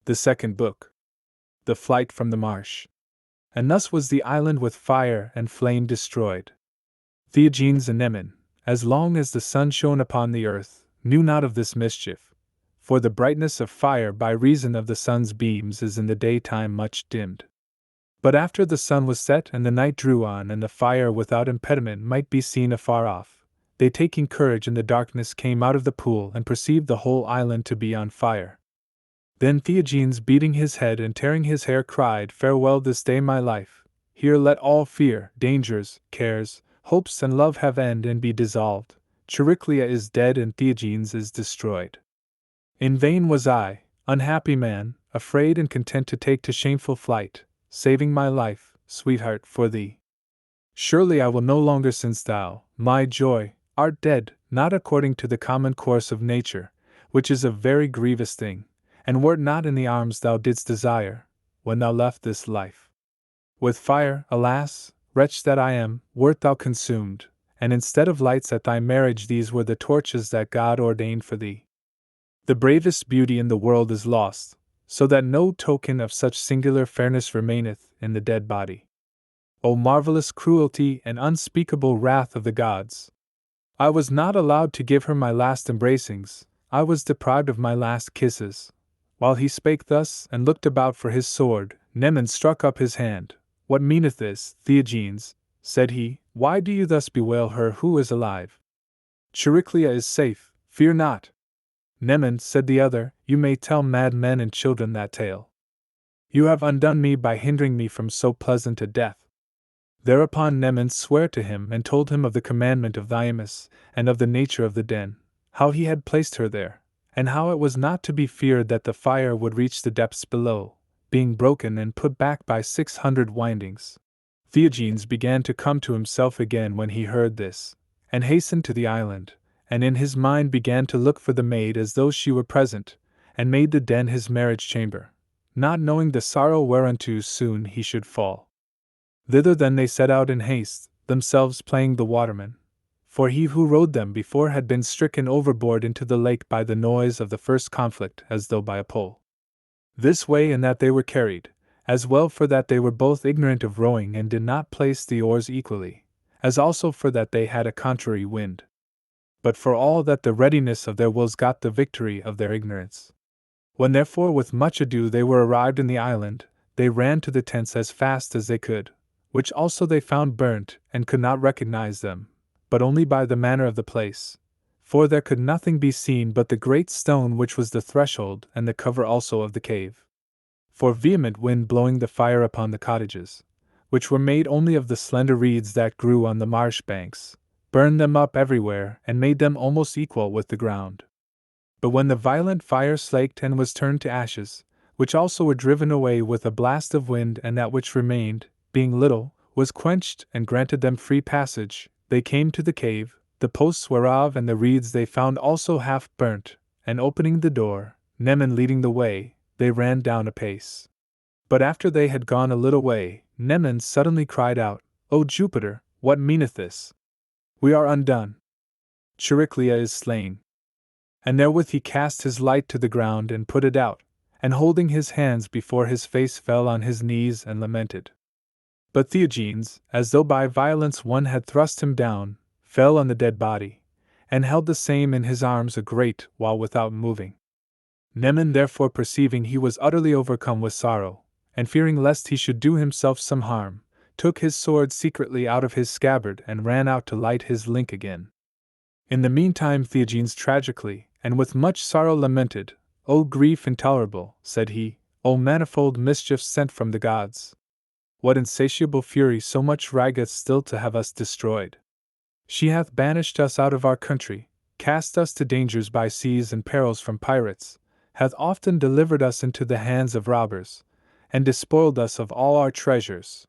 The second book. The Flight from the Marsh. And thus was the island with fire and flame destroyed. Theogenes and Nemen, as long as the sun shone upon the earth, knew not of this mischief, for the brightness of fire by reason of the sun's beams is in the daytime much dimmed. But after the sun was set and the night drew on and the fire without impediment might be seen afar off, they taking courage in the darkness came out of the pool and perceived the whole island to be on fire. Then Theogenes, beating his head and tearing his hair, cried, "Farewell this day my life, here let all fear, dangers, cares, hopes and love have end and be dissolved. Chariclia is dead and Theogenes is destroyed. In vain was I, unhappy man, afraid and content to take to shameful flight, saving my life, sweetheart, for thee. Surely I will no longer, since thou, my joy, art dead, not according to the common course of nature, which is a very grievous thing, and wert not in the arms thou didst desire, when thou left this life. With fire, alas, wretch that I am, wert thou consumed, and instead of lights at thy marriage these were the torches that God ordained for thee. The bravest beauty in the world is lost, so that no token of such singular fairness remaineth in the dead body. O marvelous cruelty and unspeakable wrath of the gods! I was not allowed to give her my last embracings, I was deprived of my last kisses." While he spake thus, and looked about for his sword, Nemen struck up his hand. "What meaneth this, Theogenes?" said he. "Why do you thus bewail her who is alive? Chariclia is safe, fear not." "Nemen," said the other, "you may tell mad men and children that tale. You have undone me by hindering me from so pleasant a death." Thereupon Nemen sware to him and told him of the commandment of Thymus, and of the nature of the den, how he had placed her there, and how it was not to be feared that the fire would reach the depths below, being broken and put back by 600 windings. Theogenes began to come to himself again when he heard this, and hastened to the island, and in his mind began to look for the maid as though she were present, and made the den his marriage chamber, not knowing the sorrow whereunto soon he should fall. Thither then they set out in haste, themselves playing the watermen, for he who rowed them before had been stricken overboard into the lake by the noise of the first conflict as though by a pole. This way and that they were carried, as well for that they were both ignorant of rowing and did not place the oars equally, as also for that they had a contrary wind. But for all that the readiness of their wills got the victory of their ignorance. When therefore with much ado they were arrived in the island, they ran to the tents as fast as they could, which also they found burnt, and could not recognize them, but only by the manner of the place, for there could nothing be seen but the great stone which was the threshold and the cover also of the cave. For vehement wind blowing the fire upon the cottages, which were made only of the slender reeds that grew on the marsh banks, burned them up everywhere and made them almost equal with the ground. But when the violent fire slaked and was turned to ashes, which also were driven away with a blast of wind, and that which remained, being little, was quenched and granted them free passage, they came to the cave, the posts whereof and the reeds they found also half burnt, and opening the door, Nemen leading the way, they ran down apace. But after they had gone a little way, Nemen suddenly cried out, "O Jupiter, what meaneth this? We are undone. Chariclia is slain." And therewith he cast his light to the ground and put it out, and holding his hands before his face fell on his knees and lamented. But Theogenes, as though by violence one had thrust him down, fell on the dead body, and held the same in his arms a great while without moving. Nemen therefore perceiving he was utterly overcome with sorrow, and fearing lest he should do himself some harm, took his sword secretly out of his scabbard and ran out to light his link again. In the meantime Theogenes tragically, and with much sorrow lamented, "O grief intolerable," said he, "O manifold mischiefs sent from the gods! What insatiable fury so much raggeth still to have us destroyed? She hath banished us out of our country, cast us to dangers by seas and perils from pirates, hath often delivered us into the hands of robbers, and despoiled us of all our treasures.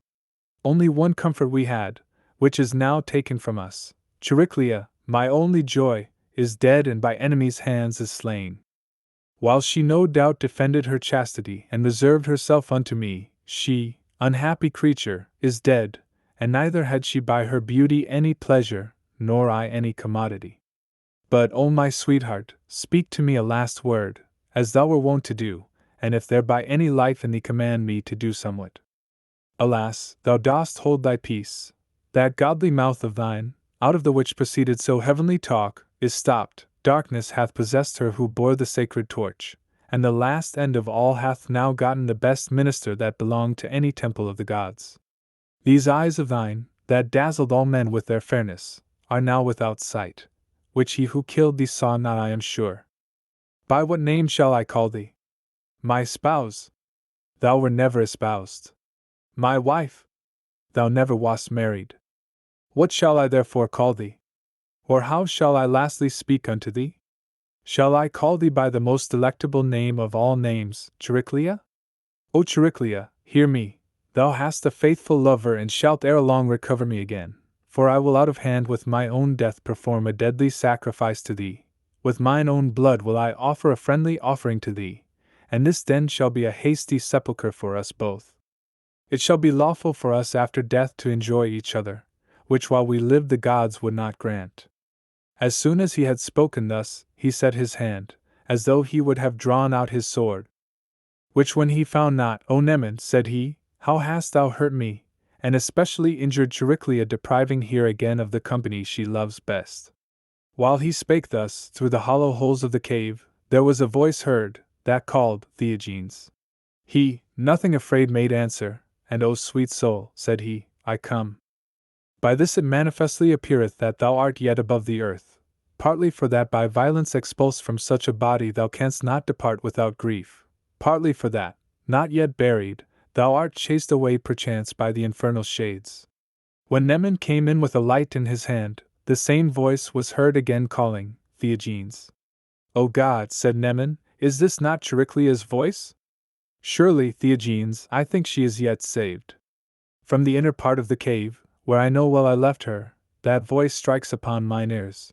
Only one comfort we had, which is now taken from us. Chariclia, my only joy, is dead and by enemies' hands is slain. While she no doubt defended her chastity and reserved herself unto me, she, unhappy creature, is dead, and neither had she by her beauty any pleasure, nor I any commodity. But, O my sweetheart, speak to me a last word, as thou were wont to do, and if there by any life in thee command me to do somewhat. Alas, thou dost hold thy peace. That godly mouth of thine, out of the which proceeded so heavenly talk, is stopped. Darkness hath possessed her who bore the sacred torch, and the last end of all hath now gotten the best minister that belonged to any temple of the gods. These eyes of thine, that dazzled all men with their fairness, are now without sight, which he who killed thee saw not, I am sure. By what name shall I call thee? My spouse? Thou were never espoused. My wife? Thou never wast married. What shall I therefore call thee? Or how shall I lastly speak unto thee? Shall I call thee by the most delectable name of all names, Chariclia? O Chariclia, hear me, thou hast a faithful lover and shalt ere long recover me again, for I will out of hand with my own death perform a deadly sacrifice to thee, with mine own blood will I offer a friendly offering to thee, and this den shall be a hasty sepulchre for us both. It shall be lawful for us after death to enjoy each other, which while we lived the gods would not grant. As soon as he had spoken thus, he set his hand, as though he would have drawn out his sword. Which when he found not, O Nemen, said he, how hast thou hurt me, and especially injured Chariclia, depriving here again of the company she loves best. While he spake thus, through the hollow holes of the cave, there was a voice heard, that called Theogenes. He, nothing afraid, made answer, and O sweet soul, said he, I come. By this it manifestly appeareth that thou art yet above the earth, partly for that by violence expulsed from such a body thou canst not depart without grief, partly for that, not yet buried, thou art chased away perchance by the infernal shades. When Nemen came in with a light in his hand, the same voice was heard again calling, Theogenes. O God, said Nemen, is this not Chariclia's voice? Surely, Theogenes, I think she is yet saved. From the inner part of the cave, where I know well I left her, that voice strikes upon mine ears.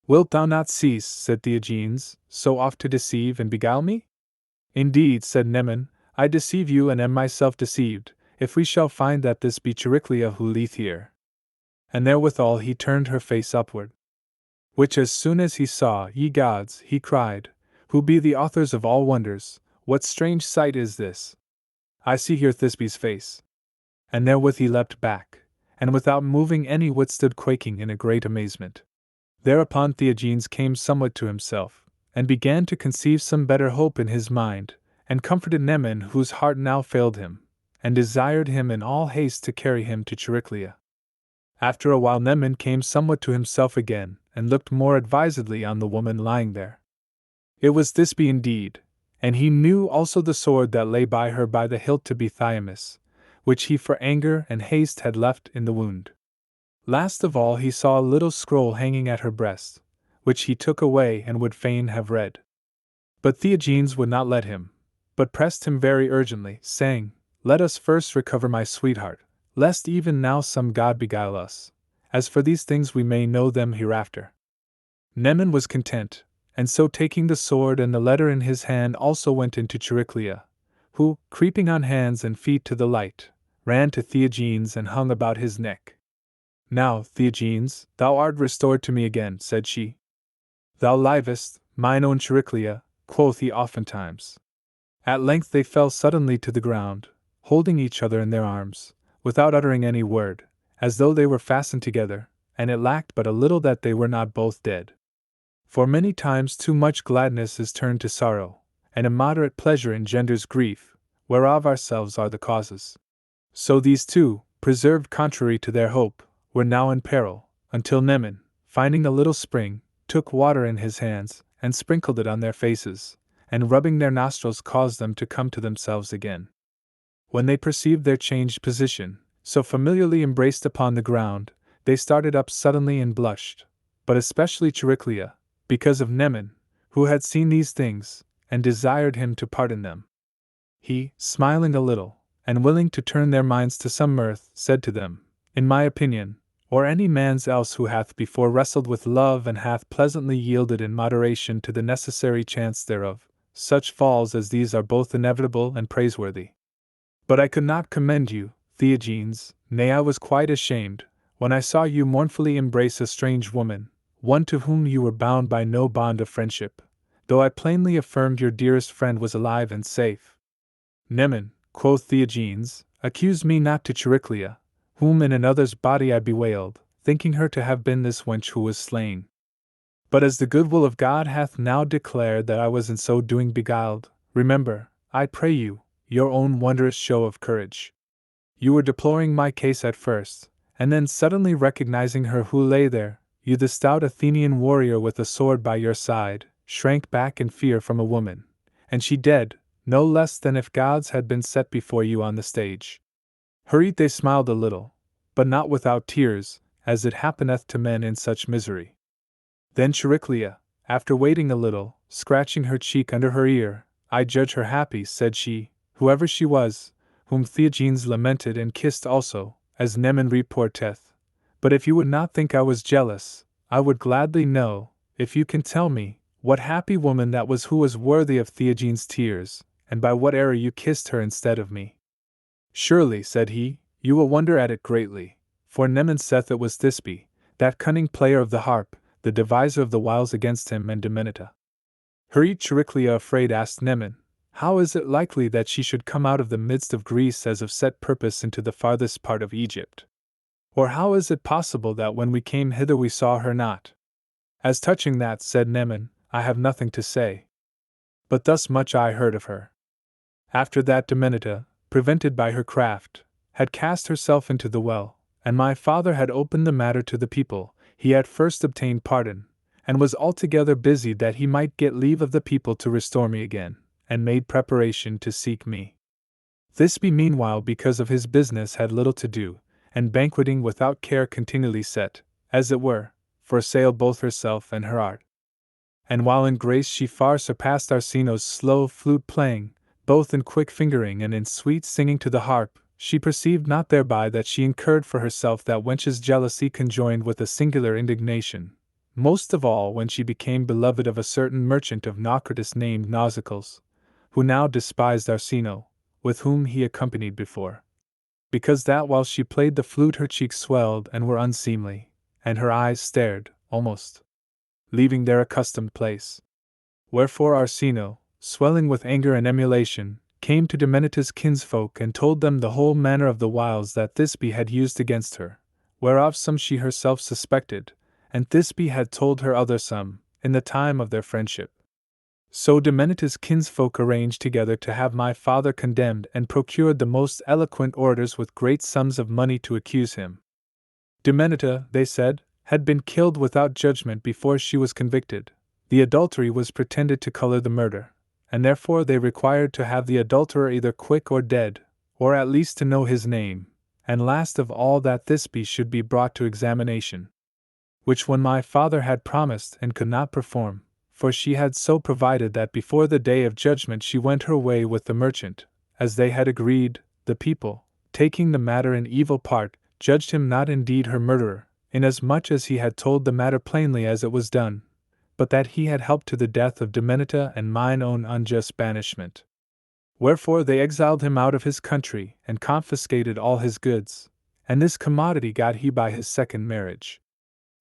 Wilt thou not cease, said Theogenes, so oft to deceive and beguile me? Indeed, said Nemen, I deceive you and am myself deceived, if we shall find that this be Chariclia who lieth here. And therewithal he turned her face upward. Which as soon as he saw, ye gods, he cried, who be the authors of all wonders, what strange sight is this? I see here Thisbe's face. And therewith he leapt back, and without moving any whit stood quaking in a great amazement. Thereupon Theogenes came somewhat to himself, and began to conceive some better hope in his mind, and comforted Nemen whose heart now failed him, and desired him in all haste to carry him to Chariclia. After a while Nemen came somewhat to himself again, and looked more advisedly on the woman lying there. It was Thisbe indeed, and he knew also the sword that lay by her by the hilt to be Thymus, which he for anger and haste had left in the wound. Last of all he saw a little scroll hanging at her breast, which he took away and would fain have read. But Theogenes would not let him, but pressed him very urgently, saying, Let us first recover my sweetheart, lest even now some god beguile us. As for these things we may know them hereafter. Nemen was content, and so taking the sword and the letter in his hand also went into Chariclia, who, creeping on hands and feet to the light, ran to Theogenes and hung about his neck. Now, Theogenes, thou art restored to me again, said she. Thou livest, mine own Chariclia, quoth he oftentimes. At length they fell suddenly to the ground, holding each other in their arms, without uttering any word, as though they were fastened together, and it lacked but a little that they were not both dead. For many times too much gladness is turned to sorrow, and immoderate pleasure engenders grief, whereof ourselves are the causes. So these two, preserved contrary to their hope, were now in peril, until Nemen, finding a little spring, took water in his hands, and sprinkled it on their faces, and rubbing their nostrils caused them to come to themselves again. When they perceived their changed position, so familiarly embraced upon the ground, they started up suddenly and blushed, but especially Chariclia, because of Nemen, who had seen these things, and desired him to pardon them. He, smiling a little, and willing to turn their minds to some mirth, said to them, In my opinion, or any man's else who hath before wrestled with love and hath pleasantly yielded in moderation to the necessary chance thereof, such falls as these are both inevitable and praiseworthy. But I could not commend you, Theogenes, nay I was quite ashamed, when I saw you mournfully embrace a strange woman, one to whom you were bound by no bond of friendship, though I plainly affirmed your dearest friend was alive and safe. Nemen, quoth Theogenes, accuse me not to Chariclia, whom in another's body I bewailed, thinking her to have been this wench who was slain. But as the good will of God hath now declared that I was in so doing beguiled, remember, I pray you, your own wondrous show of courage. You were deploring my case at first, and then suddenly recognizing her who lay there, you, the stout Athenian warrior with a sword by your side, shrank back in fear from a woman, and she dead, no less than if gods had been set before you on the stage. Hurried they smiled a little, but not without tears, as it happeneth to men in such misery. Then Chariclia, after waiting a little, scratching her cheek under her ear, I judge her happy, said she, whoever she was, whom Theogenes lamented and kissed also, as Nemen reporteth. But if you would not think I was jealous, I would gladly know, if you can tell me, what happy woman that was who was worthy of Theogenes' tears, and by what error you kissed her instead of me. Surely, said he, you will wonder at it greatly, for Nemen saith it was Thisbe, that cunning player of the harp, the deviser of the wiles against him and Damietta. Hurried Chariclia afraid asked Nemen, how is it likely that she should come out of the midst of Greece as of set purpose into the farthest part of Egypt? Or how is it possible that when we came hither we saw her not? As touching that, said Nemen, I have nothing to say. But thus much I heard of her. After that Damietta, prevented by her craft, had cast herself into the well, and my father had opened the matter to the people, he at first obtained pardon, and was altogether busy that he might get leave of the people to restore me again, and made preparation to seek me. Thisbe meanwhile, because of his business, had little to do, and banqueting without care continually set, as it were, for sale both herself and her art. And while in grace she far surpassed Arsinoe's slow flute playing, both in quick fingering and in sweet singing to the harp, she perceived not thereby that she incurred for herself that wench's jealousy conjoined with a singular indignation, most of all when she became beloved of a certain merchant of Naucratis named Nausicles, who now despised Arsinoe, with whom he accompanied before, because that while she played the flute her cheeks swelled and were unseemly, and her eyes stared, almost leaving their accustomed place. Wherefore Arsinoe, swelling with anger and emulation, came to Damieta's kinsfolk and told them the whole manner of the wiles that Thisbe had used against her, whereof some she herself suspected, and Thisbe had told her other some, in the time of their friendship. So Damieta's kinsfolk arranged together to have my father condemned and procured the most eloquent orators with great sums of money to accuse him. Damietta, they said, had been killed without judgment before she was convicted. The adultery was pretended to color the murder, and therefore they required to have the adulterer either quick or dead, or at least to know his name, and last of all that Thisbe should be brought to examination. Which when my father had promised and could not perform, for she had so provided that before the day of judgment she went her way with the merchant, as they had agreed, the people, taking the matter in evil part, judged him not indeed her murderer, inasmuch as he had told the matter plainly as it was done, but that he had helped to the death of Damietta and mine own unjust banishment. Wherefore they exiled him out of his country, and confiscated all his goods, and this commodity got he by his second marriage.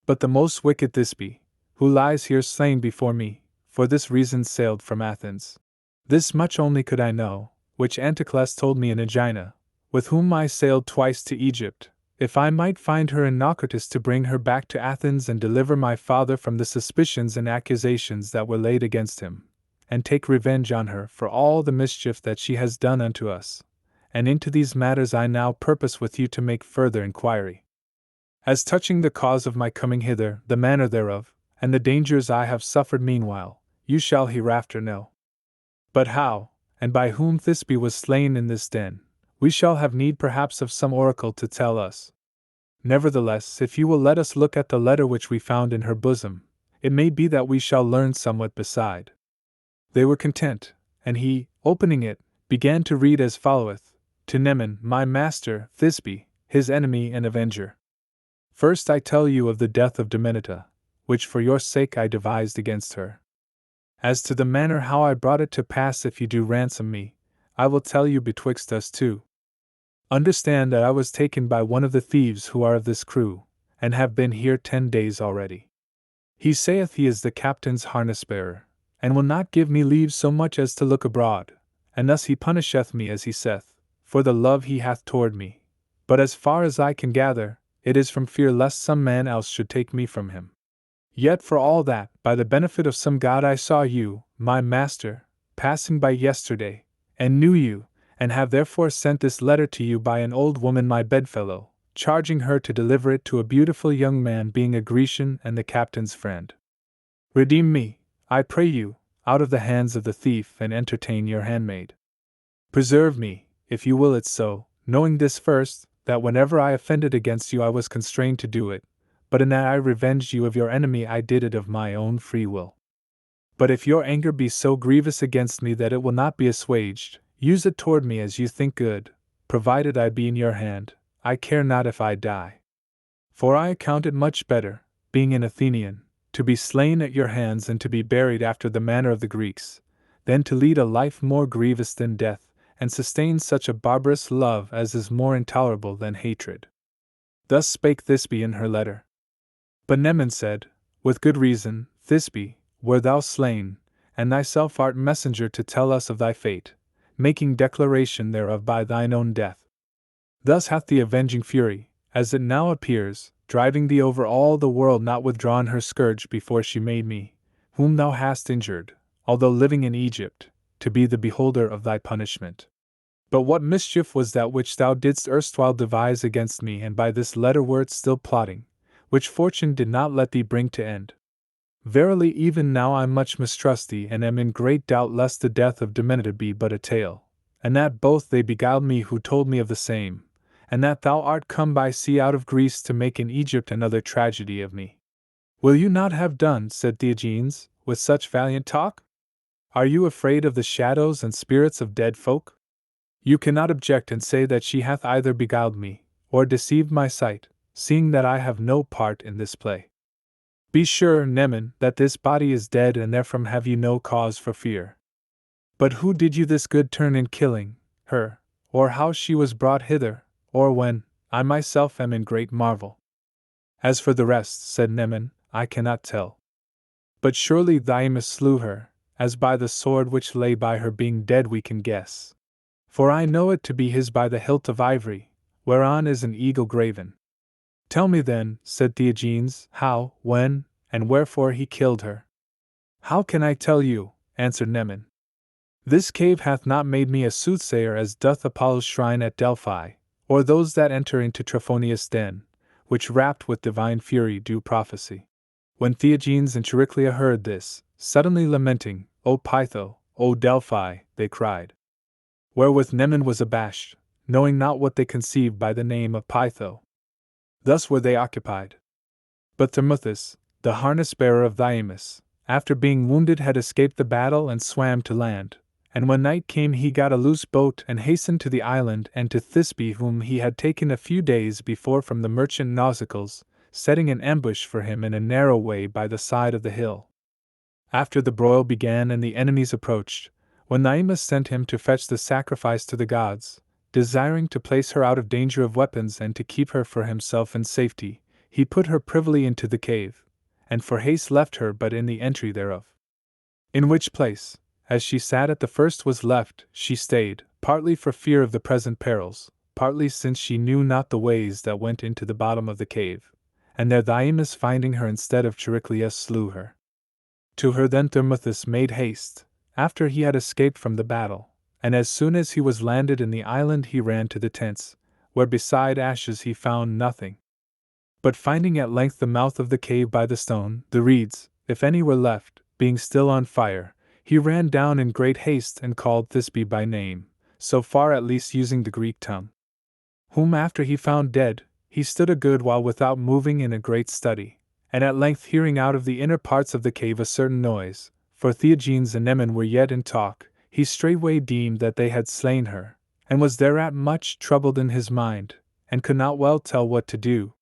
But the most wicked Thisbe, who lies here slain before me, for this reason sailed from Athens. This much only could I know, which Anticles told me in Aegina, with whom I sailed twice to Egypt, if I might find her in Naucratis to bring her back to Athens and deliver my father from the suspicions and accusations that were laid against him, and take revenge on her for all the mischief that she has done unto us. And into these matters I now purpose with you to make further inquiry. As touching the cause of my coming hither, the manner thereof, and the dangers I have suffered meanwhile, you shall hereafter know. But how, and by whom Thisbe was slain in this den, we shall have need perhaps of some oracle to tell us. Nevertheless, if you will let us look at the letter which we found in her bosom, it may be that we shall learn somewhat beside. They were content, and he, opening it, began to read as followeth: To Nemen, my master, Thisbe, his enemy and avenger. First I tell you of the death of Damietta, which for your sake I devised against her. As to the manner how I brought it to pass, if you do ransom me, I will tell you betwixt us two. Understand that I was taken by one of the thieves who are of this crew, and have been here 10 days already. He saith he is the captain's harness-bearer, and will not give me leave so much as to look abroad, and thus he punisheth me as he saith, for the love he hath toward me. But as far as I can gather, it is from fear lest some man else should take me from him. Yet for all that, by the benefit of some God I saw you, my master, passing by yesterday, and knew you, and have therefore sent this letter to you by an old woman my bedfellow, charging her to deliver it to a beautiful young man, being a Grecian and the captain's friend. Redeem me, I pray you, out of the hands of the thief, and entertain your handmaid. Preserve me, if you will it so, knowing this first, that whenever I offended against you I was constrained to do it, but in that I revenged you of your enemy I did it of my own free will. But if your anger be so grievous against me that it will not be assuaged, use it toward me as you think good, provided I be in your hand, I care not if I die. For I account it much better, being an Athenian, to be slain at your hands and to be buried after the manner of the Greeks, than to lead a life more grievous than death, and sustain such a barbarous love as is more intolerable than hatred. Thus spake Thisbe in her letter. But Neman said, with good reason, Thisbe, were thou slain, and thyself art messenger to tell us of thy fate, making declaration thereof by thine own death. Thus hath the avenging Fury, as it now appears, driving thee over all the world, not withdrawn her scourge before she made me, whom thou hast injured, although living in Egypt, to be the beholder of thy punishment. But what mischief was that which thou didst erstwhile devise against me, and by this letter wert still plotting, which fortune did not let thee bring to end? Verily even now I much mistrust thee, and am in great doubt lest the death of Demeter be but a tale, and that both they beguiled me who told me of the same, and that thou art come by sea out of Greece to make in Egypt another tragedy of me. Will you not have done, said Theogenes, with such valiant talk? Are you afraid of the shadows and spirits of dead folk? You cannot object and say that she hath either beguiled me, or deceived my sight, seeing that I have no part in this play. Be sure, Neman, that this body is dead, and therefrom have you no cause for fear. But who did you this good turn in killing her, or how she was brought hither, or when? I myself am in great marvel. As for the rest, said Neman, I cannot tell. But surely Thymus slew her, as by the sword which lay by her being dead we can guess. For I know it to be his by the hilt of ivory, whereon is an eagle graven. Tell me then, said Theogenes, how, when, and wherefore he killed her. How can I tell you? Answered Neman. This cave hath not made me a soothsayer as doth Apollo's shrine at Delphi, or those that enter into Trophonius' den, which rapt with divine fury do prophesy. When Theogenes and Chariclia heard this, suddenly lamenting, O Pytho, O Delphi, they cried. Wherewith Neman was abashed, knowing not what they conceived by the name of Pytho. Thus were they occupied. But Thermuthis, the harness-bearer of Thymus, after being wounded had escaped the battle and swam to land, and when night came he got a loose boat and hastened to the island and to Thisbe, whom he had taken a few days before from the merchant Nausicles, setting an ambush for him in a narrow way by the side of the hill. After the broil began and the enemies approached, when Thymus sent him to fetch the sacrifice to the gods, desiring to place her out of danger of weapons and to keep her for himself in safety, he put her privily into the cave, and for haste left her but in the entry thereof. In which place, as she sat at the first was left, she stayed, partly for fear of the present perils, partly since she knew not the ways that went into the bottom of the cave, and there Thymus finding her instead of Chariclia slew her. To her then Thermuthis made haste, after he had escaped from the battle, and as soon as he was landed in the island he ran to the tents, where beside ashes he found nothing. But finding at length the mouth of the cave by the stone, the reeds, if any were left, being still on fire, he ran down in great haste and called Thisbe by name, so far at least using the Greek tongue. Whom after he found dead, he stood a good while without moving in a great study, and at length hearing out of the inner parts of the cave a certain noise, for Theogenes and Neman were yet in talk, he straightway deemed that they had slain her, and was thereat much troubled in his mind, and could not well tell what to do.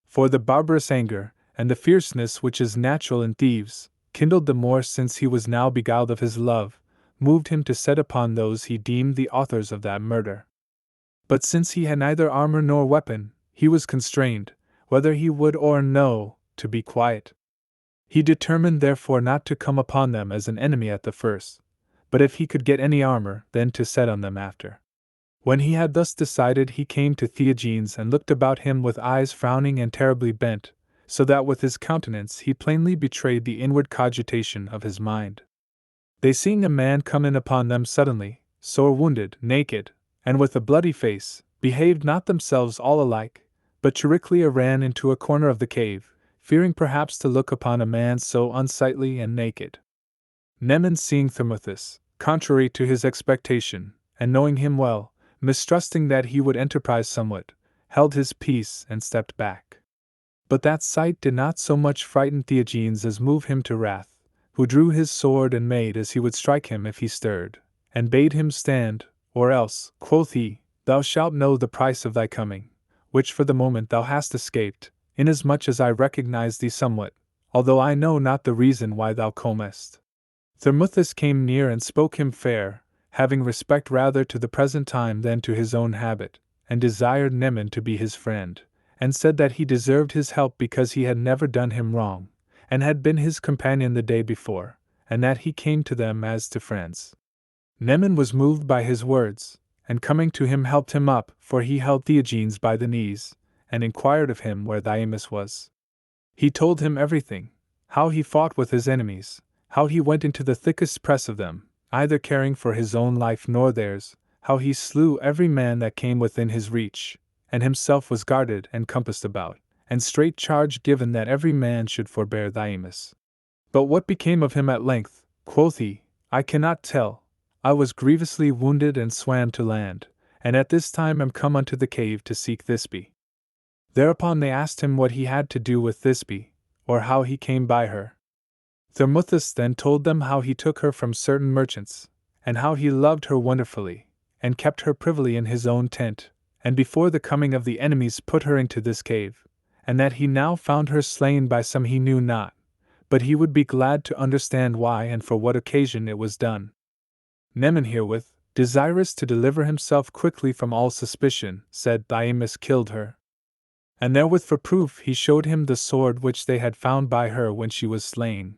For the barbarous anger, and the fierceness which is natural in thieves, kindled the more since he was now beguiled of his love, moved him to set upon those he deemed the authors of that murder. But since he had neither armor nor weapon, he was constrained, whether he would or no, to be quiet. He determined therefore not to come upon them as an enemy at the first, but if he could get any armor, then to set on them after. When he had thus decided, he came to Theogenes and looked about him with eyes frowning and terribly bent, so that with his countenance he plainly betrayed the inward cogitation of his mind. They, seeing a man come in upon them suddenly, sore wounded, naked, and with a bloody face, behaved not themselves all alike, but Chariclea ran into a corner of the cave, fearing perhaps to look upon a man so unsightly and naked. Neman, seeing Thermuthis, contrary to his expectation, and knowing him well, mistrusting that he would enterprise somewhat, held his peace and stepped back. But that sight did not so much frighten Theogenes as move him to wrath, who drew his sword and made as he would strike him if he stirred, and bade him stand, or else, quoth he, thou shalt know the price of thy coming, which for the moment thou hast escaped, inasmuch as I recognize thee somewhat, although I know not the reason why thou comest. Thermuthis came near and spoke him fair, having respect rather to the present time than to his own habit, and desired Neman to be his friend, and said that he deserved his help because he had never done him wrong, and had been his companion the day before, and that he came to them as to friends. Neman was moved by his words, and coming to him helped him up, for he held Theogenes by the knees, and inquired of him where Thymus was. He told him everything, how he fought with his enemies, how he went into the thickest press of them, either caring for his own life nor theirs, how he slew every man that came within his reach, and himself was guarded and compassed about, and straight charge given that every man should forbear Thymus. But what became of him at length, quoth he, I cannot tell. I was grievously wounded and swam to land, and at this time am come unto the cave to seek Thisbe. Thereupon they asked him what he had to do with Thisbe, or how he came by her. Thermuthis then told them how he took her from certain merchants, and how he loved her wonderfully, and kept her privily in his own tent, and before the coming of the enemies put her into this cave, and that he now found her slain by some he knew not, but he would be glad to understand why and for what occasion it was done. Neman herewith, desirous to deliver himself quickly from all suspicion, said Thymus killed her. And therewith for proof he showed him the sword which they had found by her when she was slain.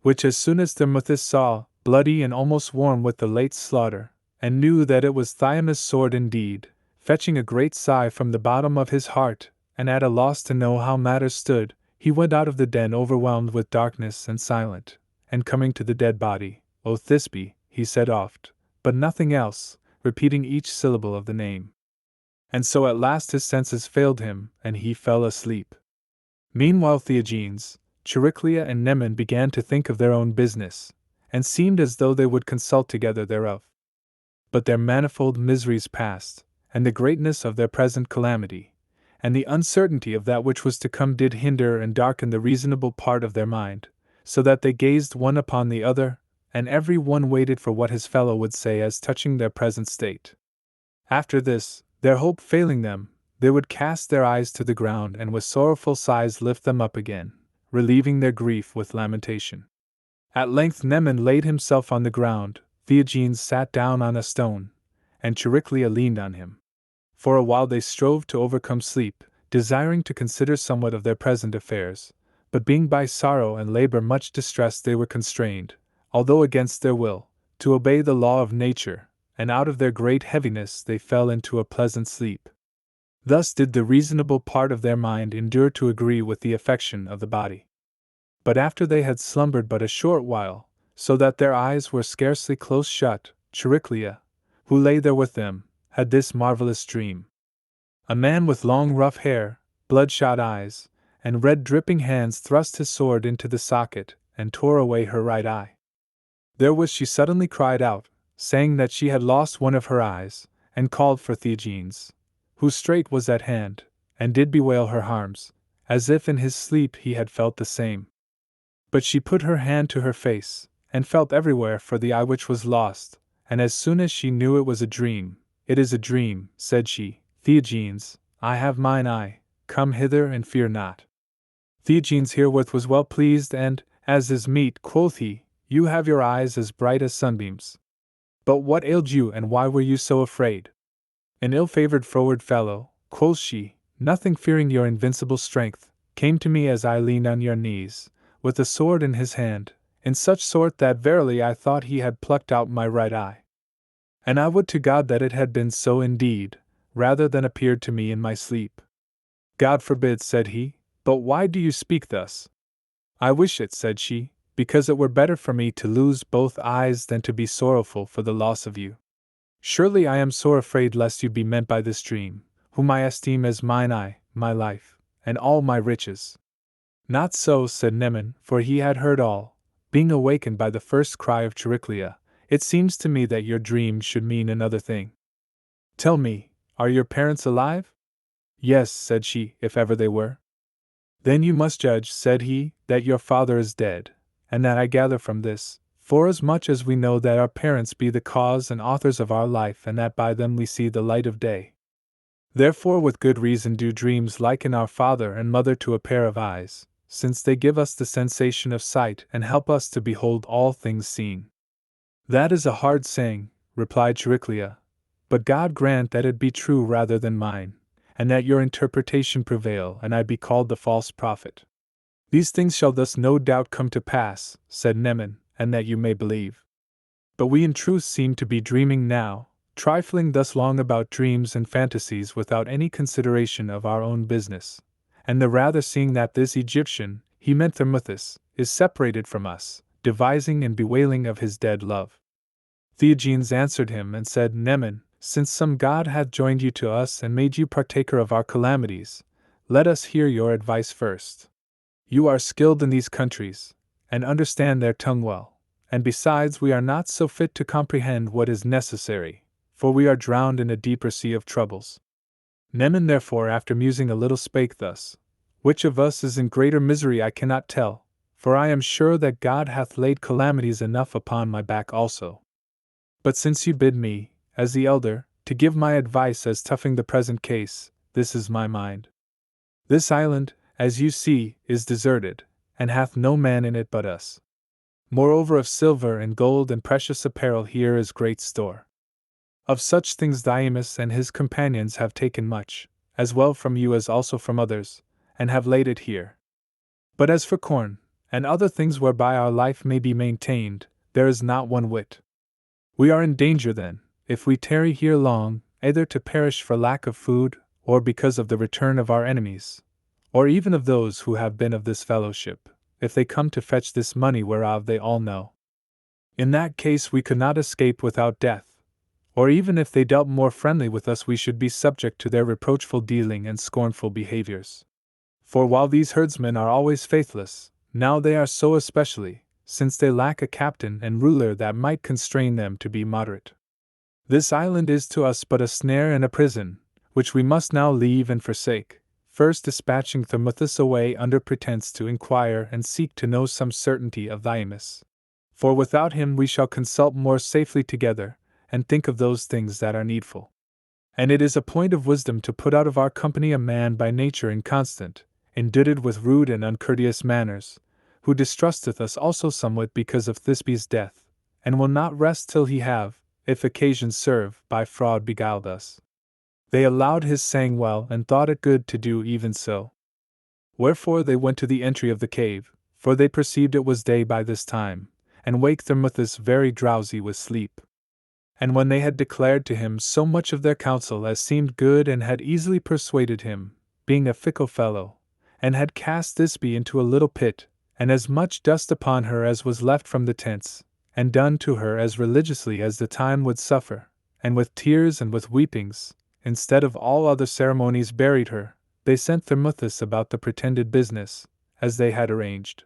Which as soon as Thermuthis saw, bloody and almost warm with the late slaughter, and knew that it was Thymus' sword indeed, fetching a great sigh from the bottom of his heart, and at a loss to know how matters stood, he went out of the den overwhelmed with darkness and silent, and coming to the dead body, O Thisbe, he said oft, but nothing else, repeating each syllable of the name. And so at last his senses failed him, and he fell asleep. Meanwhile Theogenes, Chariclea and Neman began to think of their own business, and seemed as though they would consult together thereof. But their manifold miseries past, and the greatness of their present calamity, and the uncertainty of that which was to come did hinder and darken the reasonable part of their mind, so that they gazed one upon the other, and every one waited for what his fellow would say as touching their present state. After this, their hope failing them, they would cast their eyes to the ground and with sorrowful sighs lift them up again, relieving their grief with lamentation. At length Neman laid himself on the ground, Theogenes sat down on a stone, and Chariclea leaned on him. For a while they strove to overcome sleep, desiring to consider somewhat of their present affairs, but being by sorrow and labor much distressed they were constrained, although against their will, to obey the law of nature, and out of their great heaviness they fell into a pleasant sleep. Thus did the reasonable part of their mind endure to agree with the affection of the body. But after they had slumbered but a short while, so that their eyes were scarcely close shut, Chariclea, who lay there with them, had this marvelous dream. A man with long rough hair, bloodshot eyes, and red dripping hands thrust his sword into the socket, and tore away her right eye. Therewith she suddenly cried out, saying that she had lost one of her eyes, and called for Theogenes, who straight was at hand, and did bewail her harms, as if in his sleep he had felt the same. But she put her hand to her face, and felt everywhere for the eye which was lost, and as soon as she knew it was a dream, It is a dream, said she, Theogenes, I have mine eye, come hither and fear not. Theogenes herewith was well pleased, and, as is meet, quoth he, you have your eyes as bright as sunbeams. But what ailed you, and why were you so afraid? An ill-favored froward fellow, quoth she, nothing fearing your invincible strength, came to me as I leaned on your knees, with a sword in his hand, in such sort that verily I thought he had plucked out my right eye. And I would to God that it had been so indeed, rather than appeared to me in my sleep. God forbid, said he, but why do you speak thus? I wish it, said she, because it were better for me to lose both eyes than to be sorrowful for the loss of you. Surely I am sore afraid lest you be meant by this dream, whom I esteem as mine eye, my life, and all my riches. Not so, said Neman, for he had heard all. Being awakened by the first cry of Chariclea, it seems to me that your dream should mean another thing. Tell me, are your parents alive? Yes, said she, if ever they were. Then you must judge, said he, that your father is dead, and that I gather from this, forasmuch as we know that our parents be the cause and authors of our life and that by them we see the light of day. Therefore with good reason do dreams liken our father and mother to a pair of eyes, since they give us the sensation of sight and help us to behold all things seen. That is a hard saying, replied Chariclea, but God grant that it be true rather than mine, and that your interpretation prevail and I be called the false prophet. These things shall thus no doubt come to pass, said Neman, and that you may believe. But we in truth seem to be dreaming now, trifling thus long about dreams and fantasies without any consideration of our own business, and the rather seeing that this Egyptian, he meant Thermuthis, is separated from us, devising and bewailing of his dead love. Theogenes answered him and said, Neman, since some god hath joined you to us and made you partaker of our calamities, let us hear your advice first. You are skilled in these countries, and understand their tongue well, and besides we are not so fit to comprehend what is necessary, for we are drowned in a deeper sea of troubles. Neman therefore after musing a little spake thus, which of us is in greater misery I cannot tell, for I am sure that God hath laid calamities enough upon my back also. But since you bid me, as the elder, to give my advice as toughing the present case, this is my mind. This island, as you see, is deserted, and hath no man in it but us. Moreover of silver and gold and precious apparel here is great store. Of such things Diomus and his companions have taken much, as well from you as also from others, and have laid it here. But as for corn, and other things whereby our life may be maintained, there is not one whit. We are in danger then, if we tarry here long, either to perish for lack of food, or because of the return of our enemies, or even of those who have been of this fellowship, if they come to fetch this money whereof they all know. In that case we could not escape without death, or even if they dealt more friendly with us we should be subject to their reproachful dealing and scornful behaviors. For while these herdsmen are always faithless, now they are so especially, since they lack a captain and ruler that might constrain them to be moderate. This island is to us but a snare and a prison, which we must now leave and forsake, first dispatching Thermuthis away under pretense to inquire and seek to know some certainty of Diomus. For without him we shall consult more safely together, and think of those things that are needful. And it is a point of wisdom to put out of our company a man by nature inconstant, indebted with rude and uncourteous manners, who distrusteth us also somewhat because of Thisbe's death, and will not rest till he have, if occasion serve, by fraud beguiled us. They allowed his saying well and thought it good to do even so. Wherefore they went to the entry of the cave, for they perceived it was day by this time, and waked Thermuthis very drowsy with sleep. And when they had declared to him so much of their counsel as seemed good and had easily persuaded him, being a fickle fellow, and had cast Thisbe into a little pit, and as much dust upon her as was left from the tents, and done to her as religiously as the time would suffer, and with tears and with weepings, instead of all other ceremonies buried her, they sent Thermuthis about the pretended business, as they had arranged.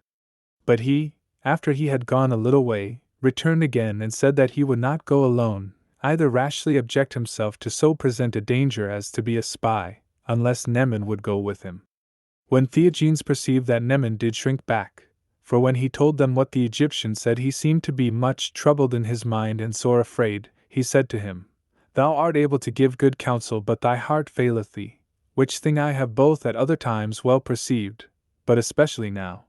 But he, after he had gone a little way, returned again and said that he would not go alone, either rashly object himself to so present a danger as to be a spy, unless Neman would go with him. When Theogenes perceived that Neman did shrink back, for when he told them what the Egyptian said he seemed to be much troubled in his mind and sore afraid, he said to him, Thou art able to give good counsel but thy heart faileth thee, which thing I have both at other times well perceived, but especially now.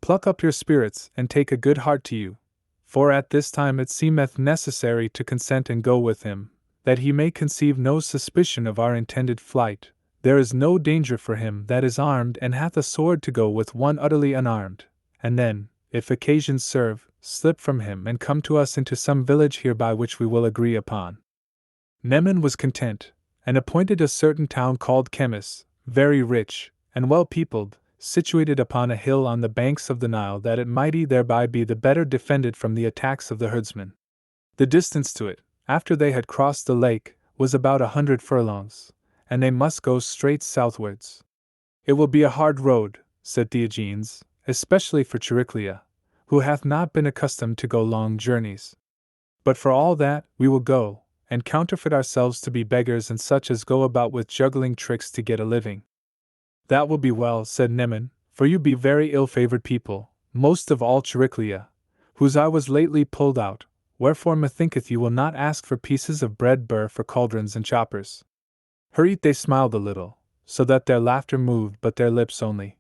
Pluck up your spirits and take a good heart to you, for at this time it seemeth necessary to consent and go with him, that he may conceive no suspicion of our intended flight. There is no danger for him that is armed and hath a sword to go with one utterly unarmed, and then, if occasion serve, slip from him and come to us into some village hereby which we will agree upon. Neman was content, and appointed a certain town called Chemis, very rich, and well peopled, situated upon a hill on the banks of the Nile, that it might thereby be the better defended from the attacks of the herdsmen. The distance to it, after they had crossed the lake, was about 100 furlongs, and they must go straight southwards. It will be a hard road, said Diogenes, especially for Chariclia, who hath not been accustomed to go long journeys. But for all that, we will go, and counterfeit ourselves to be beggars and such as go about with juggling tricks to get a living. That will be well, said Neman, for you be very ill-favored people, most of all Chariclia, whose eye was lately pulled out, wherefore methinketh you will not ask for pieces of bread burr for cauldrons and choppers. Hurried they smiled a little, so that their laughter moved but their lips only.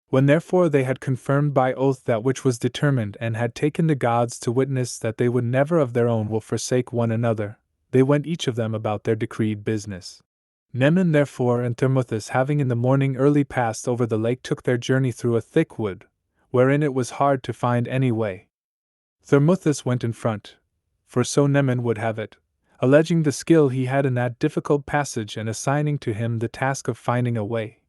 When therefore they had confirmed by oath that which was determined and had taken the gods to witness that they would never of their own will forsake one another, they went each of them about their decreed business. Neman therefore and Thermuthis, having in the morning early passed over the lake, took their journey through a thick wood, wherein it was hard to find any way. Thermuthis went in front, for so Neman would have it, alleging the skill he had in that difficult passage and assigning to him the task of finding a way,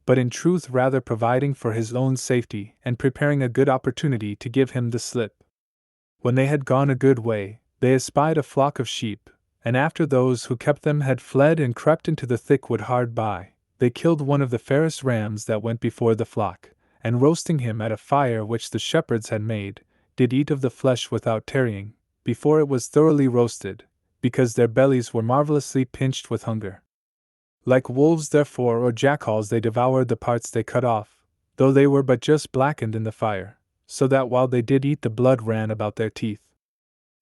but in truth rather providing for his own safety and preparing a good opportunity to give him the slip. When they had gone a good way, they espied a flock of sheep, and after those who kept them had fled and crept into the thick wood hard by, they killed one of the fairest rams that went before the flock, and roasting him at a fire which the shepherds had made, did eat of the flesh without tarrying, before it was thoroughly roasted, because their bellies were marvelously pinched with hunger. Like wolves therefore or jackals they devoured the parts they cut off, though they were but just blackened in the fire, so that while they did eat the blood ran about their teeth.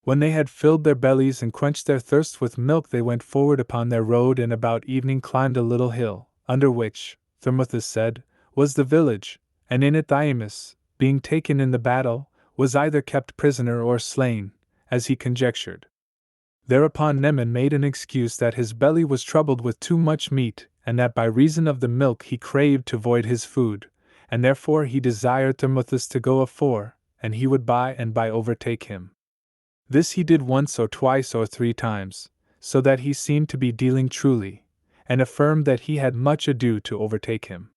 When they had filled their bellies and quenched their thirst with milk, they went forward upon their road, and about evening climbed a little hill, under which, Thermuthis said, was the village, and in it Thyamis, being taken in the battle, was either kept prisoner or slain, as he conjectured. Thereupon Neman made an excuse that his belly was troubled with too much meat, and that by reason of the milk he craved to void his food, and therefore he desired Thermuthis to go afore, and he would by and by overtake him. This he did once or twice or 3 times, so that he seemed to be dealing truly, and affirmed that he had much ado to overtake him.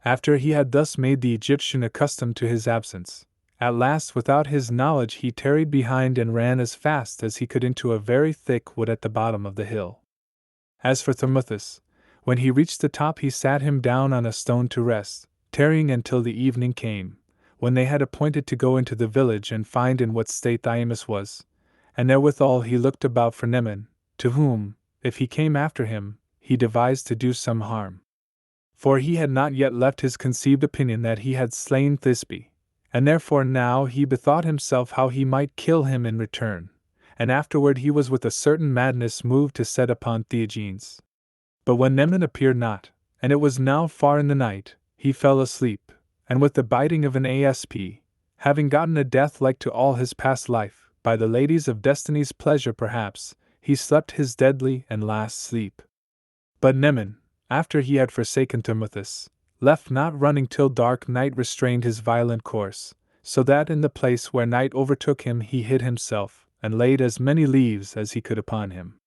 After he had thus made the Egyptian accustomed to his absence, at last without his knowledge he tarried behind and ran as fast as he could into a very thick wood at the bottom of the hill. As for Thermuthis, when he reached the top he sat him down on a stone to rest, tarrying until the evening came, when they had appointed to go into the village and find in what state Thyamis was, and therewithal he looked about for Neman, to whom, if he came after him, he devised to do some harm. For he had not yet left his conceived opinion that he had slain Thisbe, and therefore now he bethought himself how he might kill him in return, and afterward he was with a certain madness moved to set upon Diogenes. But when Neman appeared not, and it was now far in the night, he fell asleep, and with the biting of an asp, having gotten a death like to all his past life, by the ladies of destiny's pleasure perhaps, he slept his deadly and last sleep. But Neman, after he had forsaken Thermuthis, left not running till dark night restrained his violent course, so that in the place where night overtook him he hid himself, and laid as many leaves as he could upon him.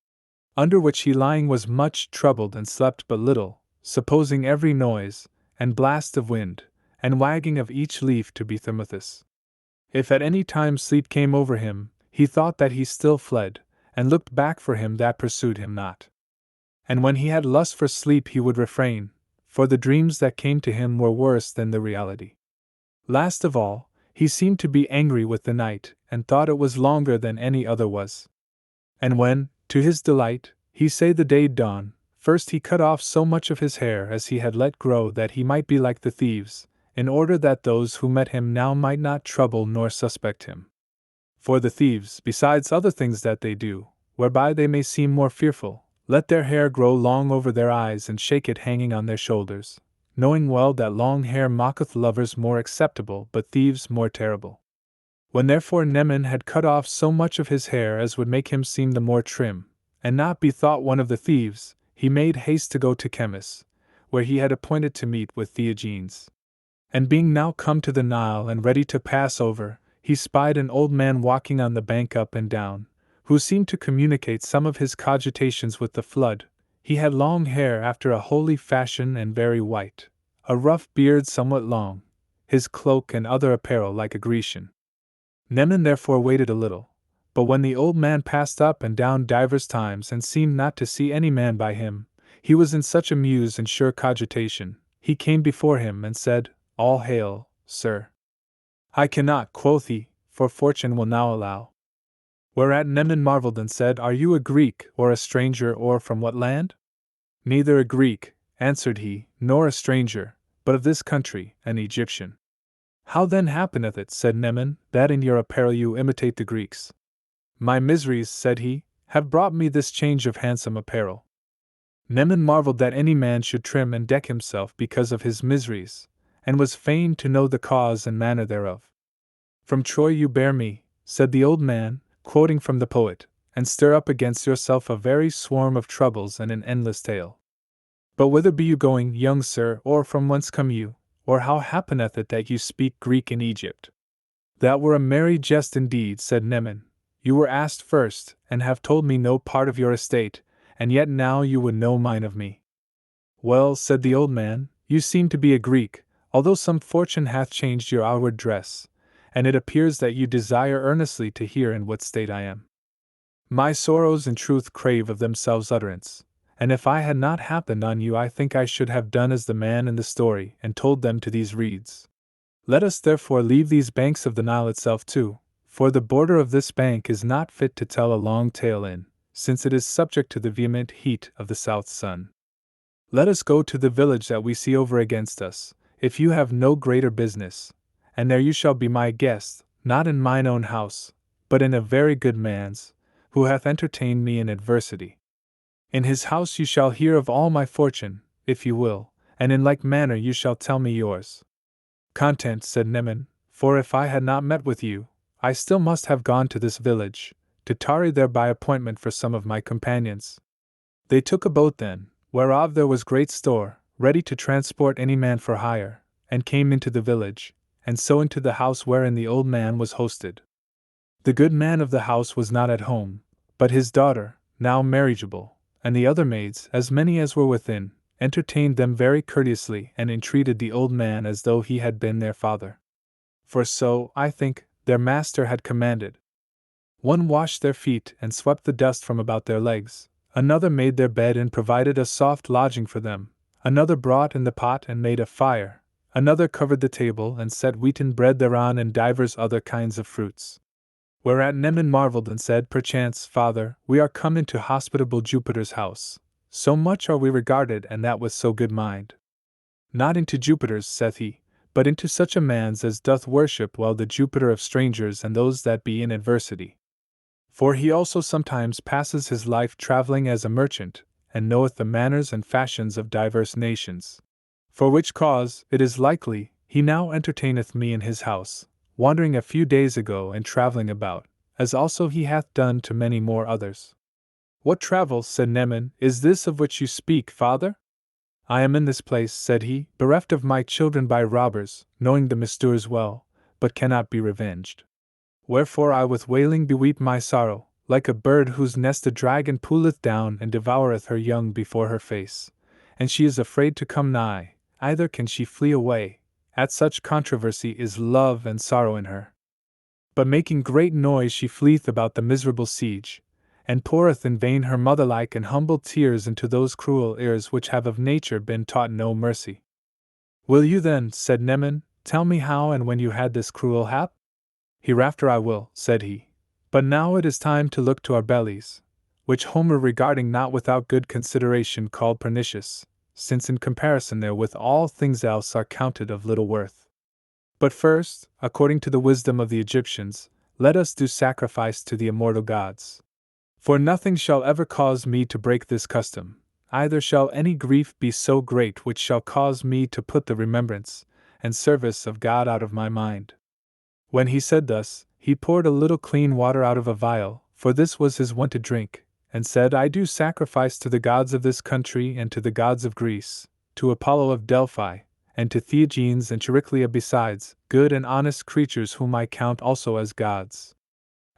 Under which he lying was much troubled and slept but little, supposing every noise, and blast of wind, and wagging of each leaf to be Thermuthis. If at any time sleep came over him, he thought that he still fled, and looked back for him that pursued him not. And when he had lust for sleep he would refrain, for the dreams that came to him were worse than the reality. Last of all, he seemed to be angry with the night, and thought it was longer than any other was. And when, to his delight, he say the day dawn, first he cut off so much of his hair as he had let grow that he might be like the thieves, in order that those who met him now might not trouble nor suspect him. For the thieves, besides other things that they do, whereby they may seem more fearful, let their hair grow long over their eyes and shake it hanging on their shoulders, knowing well that long hair mocketh lovers more acceptable but thieves more terrible. When therefore Neman had cut off so much of his hair as would make him seem the more trim, and not be thought one of the thieves, he made haste to go to Chemis, where he had appointed to meet with Diogenes. And being now come to the Nile and ready to pass over, he spied an old man walking on the bank up and down, who seemed to communicate some of his cogitations with the flood. He had long hair after a holy fashion and very white, a rough beard somewhat long, his cloak and other apparel like a Grecian. Neman therefore waited a little, but when the old man passed up and down divers times and seemed not to see any man by him, he was in such a muse and sure cogitation, he came before him and said, All hail, sir. I cannot, quoth he, for fortune will now allow. Whereat Neman marveled and said, Are you a Greek, or a stranger, or from what land? Neither a Greek, answered he, nor a stranger, but of this country, an Egyptian. How then happeneth it, said Neman, that in your apparel you imitate the Greeks? My miseries, said he, have brought me this change of handsome apparel. Neman marveled that any man should trim and deck himself because of his miseries, and was fain to know the cause and manner thereof. From Troy you bear me, said the old man, quoting from the poet, and stir up against yourself a very swarm of troubles and an endless tale. But whither be you going, young sir, or from whence come you, or how happeneth it that you speak Greek in Egypt? That were a merry jest indeed, said Neman. You were asked first, and have told me no part of your estate, and yet now you would know mine of me. Well, said the old man, you seem to be a Greek, although some fortune hath changed your outward dress, and it appears that you desire earnestly to hear in what state I am. My sorrows in truth crave of themselves utterance, and if I had not happened on you I think I should have done as the man in the story and told them to these reeds. Let us therefore leave these banks of the Nile itself too, for the border of this bank is not fit to tell a long tale in, since it is subject to the vehement heat of the south sun. Let us go to the village that we see over against us, if you have no greater business, and there you shall be my guest, not in mine own house, but in a very good man's, who hath entertained me in adversity. In his house you shall hear of all my fortune, if you will, and in like manner you shall tell me yours. Content, said Neman, for if I had not met with you, I still must have gone to this village, to tarry there by appointment for some of my companions. They took a boat then, whereof there was great store, ready to transport any man for hire, and came into the village, and so into the house wherein the old man was hosted. The good man of the house was not at home, but his daughter, now marriageable, and the other maids, as many as were within, entertained them very courteously and entreated the old man as though he had been their father. For so, I think, their master had commanded. One washed their feet and swept the dust from about their legs, another made their bed and provided a soft lodging for them, another brought in the pot and made a fire, another covered the table and set wheaten bread thereon and divers other kinds of fruits. Whereat Neman marveled and said, Perchance, father, we are come into hospitable Jupiter's house, so much are we regarded and that with so good mind. Not into Jupiter's, saith he, but into such a man's as doth worship well the Jupiter of strangers and those that be in adversity. For he also sometimes passes his life travelling as a merchant, and knoweth the manners and fashions of divers nations. For which cause, it is likely, he now entertaineth me in his house, wandering a few days ago and travelling about, as also he hath done to many more others. What travel, said Neman, is this of which you speak, father? I am in this place, said he, bereft of my children by robbers, knowing the misters well, but cannot be revenged. Wherefore I with wailing beweep my sorrow, like a bird whose nest a dragon pulleth down and devoureth her young before her face, and she is afraid to come nigh, either can she flee away. At such controversy is love and sorrow in her. But making great noise she fleeth about the miserable siege, and poureth in vain her mother-like and humble tears into those cruel ears which have of nature been taught no mercy. Will you then, said Neman, tell me how and when you had this cruel hap? Hereafter I will, said he. But now it is time to look to our bellies, which Homer regarding not without good consideration called pernicious, since in comparison therewith all things else are counted of little worth. But first, according to the wisdom of the Egyptians, let us do sacrifice to the immortal gods. For nothing shall ever cause me to break this custom, either shall any grief be so great which shall cause me to put the remembrance and service of God out of my mind. When he said thus, he poured a little clean water out of a vial, for this was his wont to drink, and said, I do sacrifice to the gods of this country and to the gods of Greece, to Apollo of Delphi, and to Theogenes and Chariclia besides, good and honest creatures whom I count also as gods.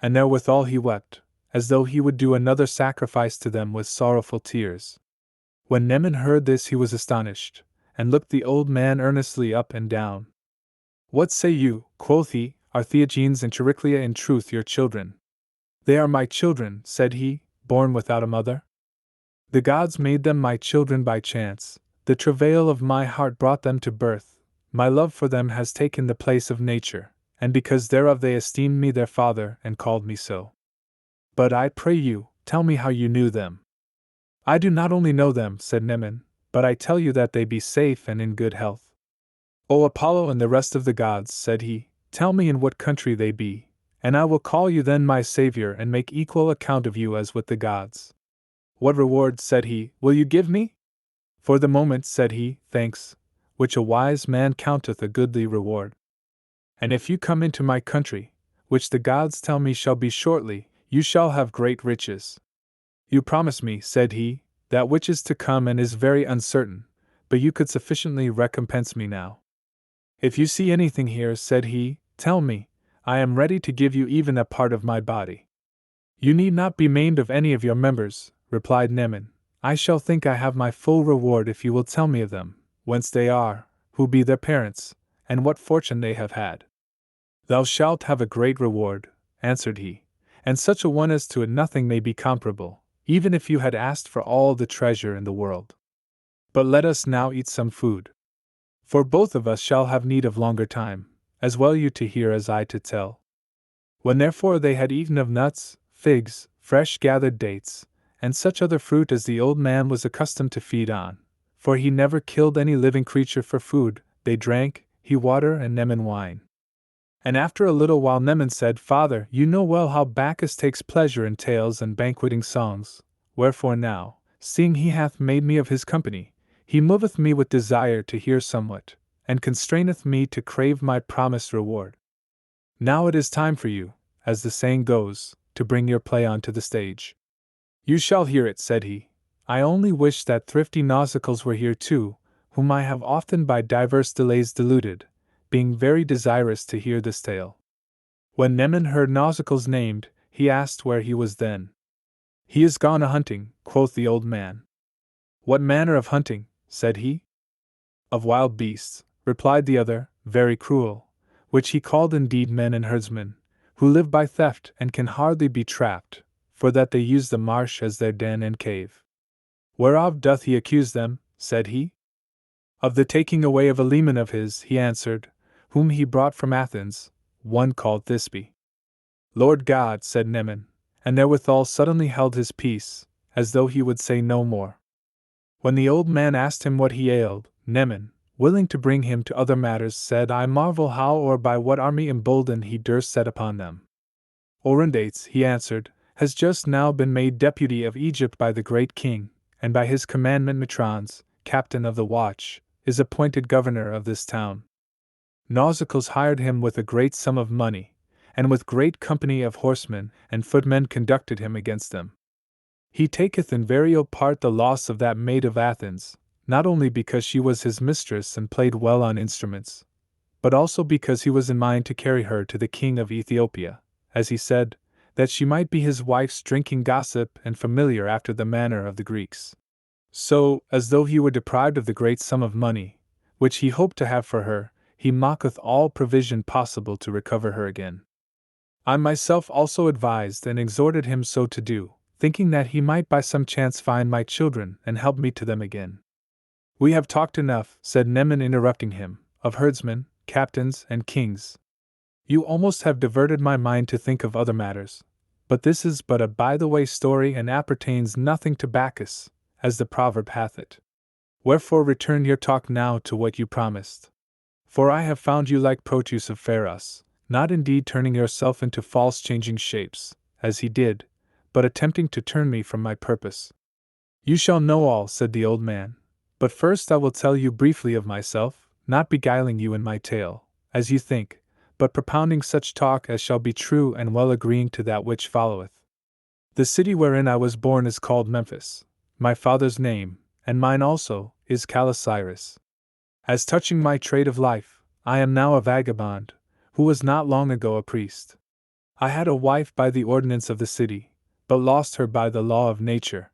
And therewithal he wept, as though he would do another sacrifice to them with sorrowful tears. When Neman heard this he was astonished, and looked the old man earnestly up and down. What say you, quoth he, are Theogenes and Chariclia in truth your children? They are my children, said he, born without a mother. The gods made them my children by chance, the travail of my heart brought them to birth, my love for them has taken the place of nature, and because thereof they esteemed me their father and called me so. But I pray you, tell me how you knew them. I do not only know them, said Neman, but I tell you that they be safe and in good health. O Apollo and the rest of the gods, said he, tell me in what country they be, and I will call you then my savior and make equal account of you as with the gods. What reward, said he, will you give me? For the moment, said he, thanks, which a wise man counteth a goodly reward. And if you come into my country, which the gods tell me shall be shortly, you shall have great riches. You promise me, said he, that which is to come and is very uncertain, but you could sufficiently recompense me now. If you see anything here, said he, tell me, I am ready to give you even a part of my body. You need not be maimed of any of your members, replied Neman. I shall think I have my full reward if you will tell me of them, whence they are, who be their parents, and what fortune they have had. Thou shalt have a great reward, answered he, and such a one as to it nothing may be comparable, even if you had asked for all the treasure in the world. But let us now eat some food. For both of us shall have need of longer time, as well you to hear as I to tell. When therefore they had eaten of nuts, figs, fresh gathered dates, and such other fruit as the old man was accustomed to feed on, for he never killed any living creature for food, they drank, he water and Neman wine. And after a little while Neman said, Father, you know well how Bacchus takes pleasure in tales and banqueting songs, wherefore now, seeing he hath made me of his company, he moveth me with desire to hear somewhat, and constraineth me to crave my promised reward. Now it is time for you, as the saying goes, to bring your play onto the stage. You shall hear it, said he. I only wish that thrifty Nausicles were here too, whom I have often by divers delays deluded, being very desirous to hear this tale. When Neman heard Nausicles named, he asked where he was then. He is gone a-hunting, quoth the old man. What manner of hunting? Said he. Of wild beasts, replied the other, very cruel, which he called indeed men and herdsmen, who live by theft and can hardly be trapped, for that they use the marsh as their den and cave. Whereof doth he accuse them? Said he. Of the taking away of a leman of his, he answered, whom he brought from Athens, one called Thisbe. Lord God, said Neman, and therewithal suddenly held his peace, as though he would say no more. When the old man asked him what he ailed, Neman, willing to bring him to other matters, said, I marvel how or by what army emboldened he durst set upon them. Orondates, he answered, has just now been made deputy of Egypt by the great king, and by his commandment Matrons, captain of the watch, is appointed governor of this town. Nausicles hired him with a great sum of money, and with great company of horsemen and footmen conducted him against them. He taketh in very ill part the loss of that maid of Athens, not only because she was his mistress and played well on instruments, but also because he was in mind to carry her to the king of Ethiopia, as he said, that she might be his wife's drinking gossip and familiar after the manner of the Greeks. So, as though he were deprived of the great sum of money, which he hoped to have for her, he mocketh all provision possible to recover her again. I myself also advised and exhorted him so to do, thinking that he might by some chance find my children and help me to them again. We have talked enough, said Neman interrupting him, of herdsmen, captains, and kings. You almost have diverted my mind to think of other matters, but this is but a by-the-way story and appertains nothing to Bacchus, as the proverb hath it. Wherefore return your talk now to what you promised. For I have found you like Proteus of Pharos, not indeed turning yourself into false changing shapes, as he did, but attempting to turn me from my purpose. You shall know all, said the old man, but first I will tell you briefly of myself, not beguiling you in my tale, as you think, but propounding such talk as shall be true and well agreeing to that which followeth. The city wherein I was born is called Memphis. My father's name, and mine also, is Calocyrus. As touching my trade of life, I am now a vagabond, who was not long ago a priest. I had a wife by the ordinance of the city, but lost her by the law of nature.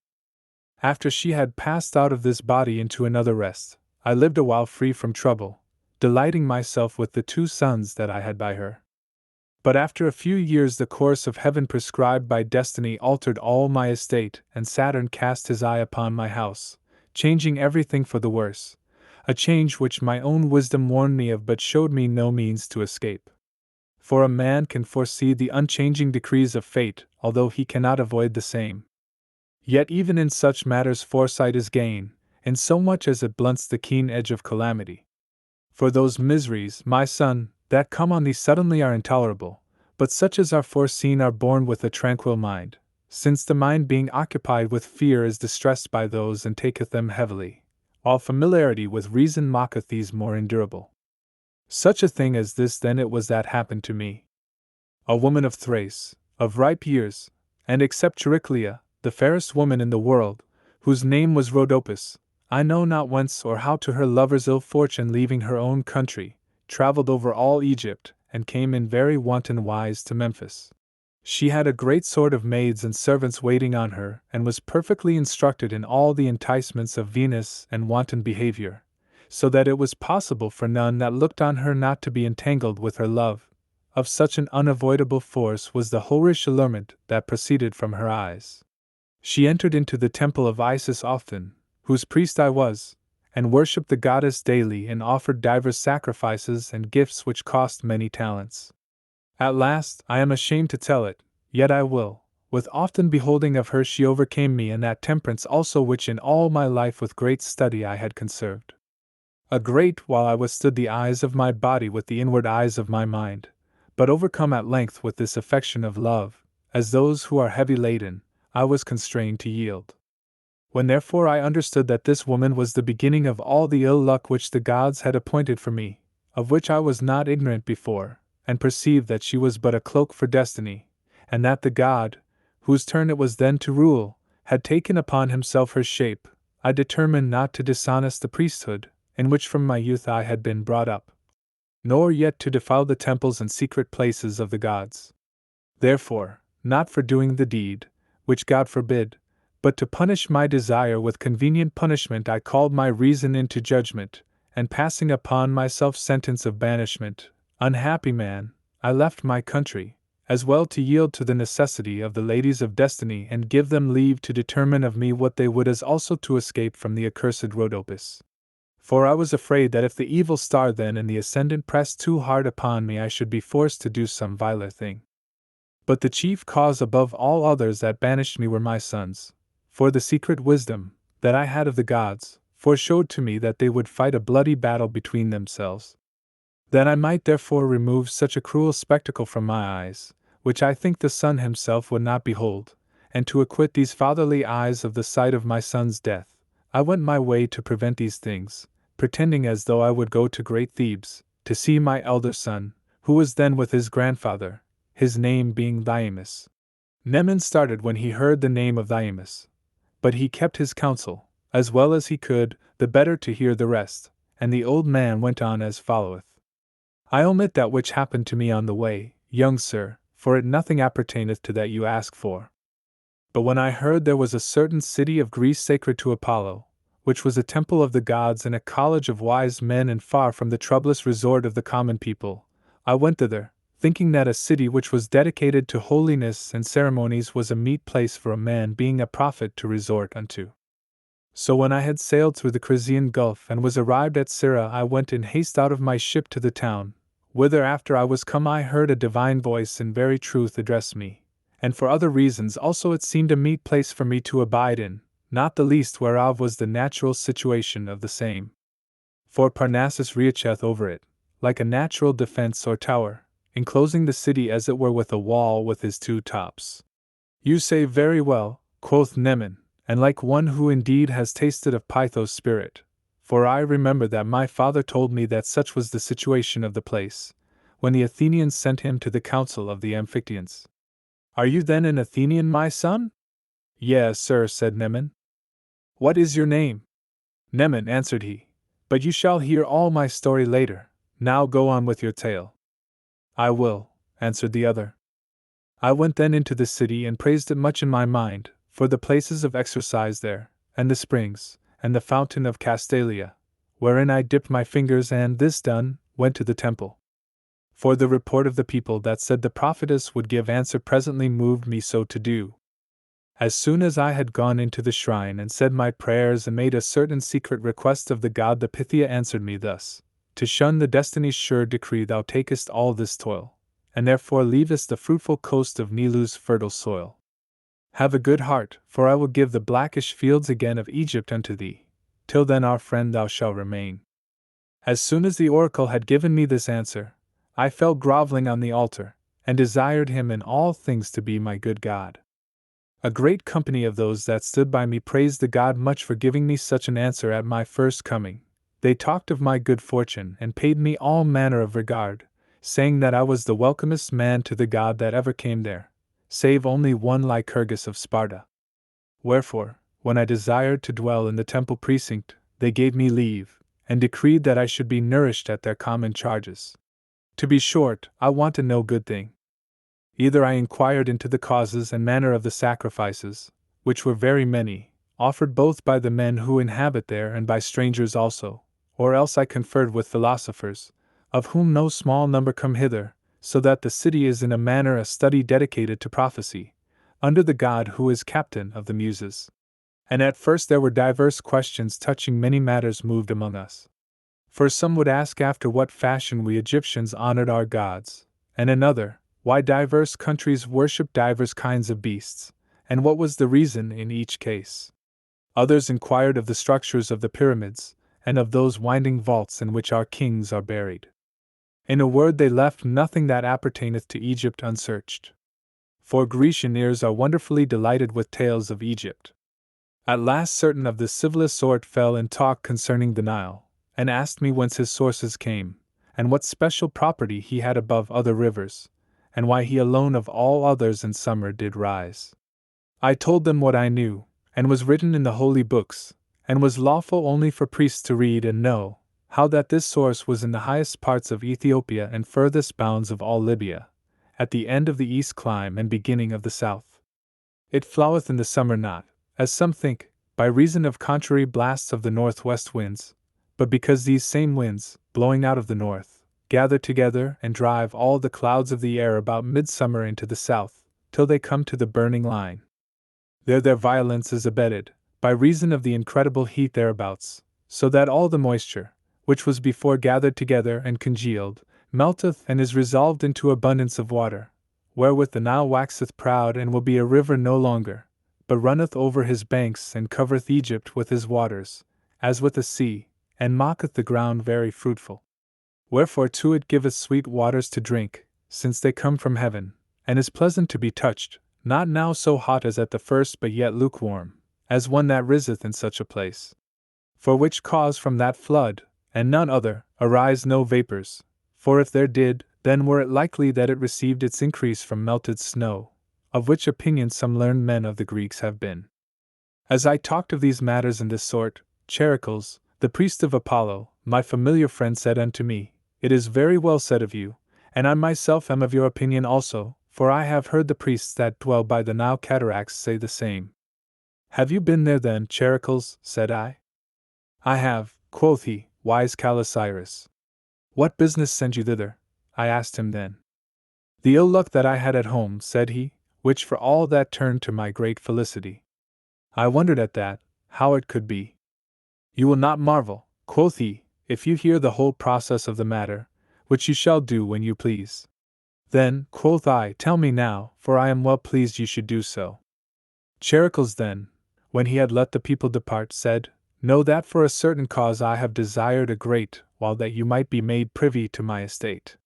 After she had passed out of this body into another rest, I lived a while free from trouble, delighting myself with the 2 sons that I had by her. But after a few years the course of heaven prescribed by destiny altered all my estate, and Saturn cast his eye upon my house, changing everything for the worse, a change which my own wisdom warned me of but showed me no means to escape. For a man can foresee the unchanging decrees of fate, although he cannot avoid the same. Yet even in such matters foresight is gain, in so much as it blunts the keen edge of calamity. For those miseries, my son, that come on thee suddenly are intolerable, but such as are foreseen are borne with a tranquil mind, since the mind being occupied with fear is distressed by those and taketh them heavily, while familiarity with reason mocketh these more endurable. Such a thing as this then it was that happened to me. A woman of Thrace, of ripe years, and except Chariclea, the fairest woman in the world, whose name was Rhodopis, I know not whence or how to her lover's ill fortune leaving her own country, travelled over all Egypt, and came in very wanton wise to Memphis. She had a great sort of maids and servants waiting on her, and was perfectly instructed in all the enticements of Venus and wanton behavior, so that it was possible for none that looked on her not to be entangled with her love. Of such an unavoidable force was the whorish allurement that proceeded from her eyes. She entered into the temple of Isis often, whose priest I was, and worshipped the goddess daily and offered divers sacrifices and gifts which cost many talents. At last, I am ashamed to tell it, yet I will, with often beholding of her she overcame me in that temperance also which in all my life with great study I had conserved. A great while I withstood the eyes of my body with the inward eyes of my mind, but overcome at length with this affection of love, as those who are heavy laden, I was constrained to yield. When therefore I understood that this woman was the beginning of all the ill luck which the gods had appointed for me, of which I was not ignorant before, and perceived that she was but a cloak for destiny, and that the god, whose turn it was then to rule, had taken upon himself her shape, I determined not to dishonest the priesthood, in which from my youth I had been brought up, nor yet to defile the temples and secret places of the gods. Therefore, not for doing the deed, which God forbid, but to punish my desire with convenient punishment, I called my reason into judgment, and passing upon myself sentence of banishment, unhappy man, I left my country, as well to yield to the necessity of the ladies of destiny and give them leave to determine of me what they would, as also to escape from the accursed Rhodopis. For I was afraid that if the evil star then in the ascendant pressed too hard upon me I should be forced to do some viler thing. But the chief cause above all others that banished me were my sons, for the secret wisdom that I had of the gods foreshowed to me that they would fight a bloody battle between themselves. That I might therefore remove such a cruel spectacle from my eyes, which I think the sun himself would not behold, and to acquit these fatherly eyes of the sight of my son's death, I went my way to prevent these things, pretending as though I would go to great Thebes, to see my elder son, who was then with his grandfather, his name being Thyamis. Nemin started when he heard the name of Thyamis, but he kept his counsel, as well as he could, the better to hear the rest, and the old man went on as followeth. I omit that which happened to me on the way, young sir, for it nothing appertaineth to that you ask for. But when I heard there was a certain city of Greece sacred to Apollo, which was a temple of the gods and a college of wise men and far from the troublous resort of the common people, I went thither, thinking that a city which was dedicated to holiness and ceremonies was a meet place for a man being a prophet to resort unto. So when I had sailed through the Chrysian Gulf and was arrived at Syra, I went in haste out of my ship to the town, whither after I was come I heard a divine voice in very truth address me, and for other reasons also it seemed a meet place for me to abide in, not the least whereof was the natural situation of the same. For Parnassus reacheth over it, like a natural defence or tower, enclosing the city as it were with a wall with his 2 tops. You say very well, quoth Nemin, and like one who indeed has tasted of Pytho's spirit, for I remember that my father told me that such was the situation of the place, when the Athenians sent him to the council of the Amphictyons. Are you then an Athenian, my son? Yes, sir, said Nemin. What is your name? Nemin, answered he, But you shall hear all my story later. Now go on with your tale. I will, answered the other. I went then into the city and praised it much in my mind, for the places of exercise there, and the springs, and the fountain of Castalia, wherein I dipped my fingers and, this done, went to the temple. For the report of the people that said the prophetess would give answer presently moved me so to do. As soon as I had gone into the shrine and said my prayers and made a certain secret request of the god, the Pythia answered me thus: To shun the destiny's sure decree thou takest all this toil, and therefore leavest the fruitful coast of Nilu's fertile soil. Have a good heart, for I will give the blackish fields again of Egypt unto thee. Till then our friend thou shalt remain. As soon as the oracle had given me this answer, I fell groveling on the altar, and desired him in all things to be my good God. A great company of those that stood by me praised the god much for giving me such an answer at my first coming. They talked of my good fortune and paid me all manner of regard, saying that I was the welcomest man to the god that ever came there, save only one Lycurgus of Sparta. Wherefore, when I desired to dwell in the temple precinct, they gave me leave, and decreed that I should be nourished at their common charges. To be short, I wanted no good thing. Either I inquired into the causes and manner of the sacrifices, which were very many, offered both by the men who inhabit there and by strangers also, or else I conferred with philosophers, of whom no small number come hither, so that the city is in a manner a study dedicated to prophecy, under the god who is captain of the Muses. And at first there were divers questions touching many matters moved among us. For some would ask after what fashion we Egyptians honored our gods, and another, why divers countries worshipped divers kinds of beasts, and what was the reason in each case. Others inquired of the structures of the pyramids, and of those winding vaults in which our kings are buried. In a word, they left nothing that appertaineth to Egypt unsearched. For Grecian ears are wonderfully delighted with tales of Egypt. At last certain of the civilest sort fell in talk concerning the Nile, and asked me whence his sources came, and what special property he had above other rivers, and why he alone of all others in summer did rise. I told them what I knew, and was written in the holy books, and was lawful only for priests to read and know, how that this source was in the highest parts of Ethiopia and furthest bounds of all Libya, at the end of the east clime and beginning of the south. It floweth in the summer not, as some think, by reason of contrary blasts of the northwest winds, but because these same winds, blowing out of the north, gather together and drive all the clouds of the air about midsummer into the south, till they come to the burning line. There their violence is abated, by reason of the incredible heat thereabouts, so that all the moisture, which was before gathered together and congealed, melteth and is resolved into abundance of water, wherewith the Nile waxeth proud and will be a river no longer, but runneth over his banks and covereth Egypt with his waters, as with a sea, and maketh the ground very fruitful. Wherefore too it giveth sweet waters to drink, since they come from heaven, and is pleasant to be touched, not now so hot as at the first but yet lukewarm, as one that riseth in such a place. For which cause from that flood, and none other, arise no vapors, for if there did, then were it likely that it received its increase from melted snow, of which opinion some learned men of the Greeks have been. As I talked of these matters in this sort, Charicles, the priest of Apollo, my familiar friend, said unto me, It is very well said of you, and I myself am of your opinion also, for I have heard the priests that dwell by the Nile cataracts say the same. Have you been there then, Charicles? Said I. I have, quoth he, wise Callicyrus. What business sent you thither? I asked him then. The ill luck that I had at home, said he, which for all that turned to my great felicity. I wondered at that, how it could be. You will not marvel, quoth he, if you hear the whole process of the matter, which you shall do when you please. Then, quoth I, tell me now, for I am well pleased you should do so. Charicles then, when he had let the people depart, said, Know that for a certain cause I have desired a great while that you might be made privy to my estate.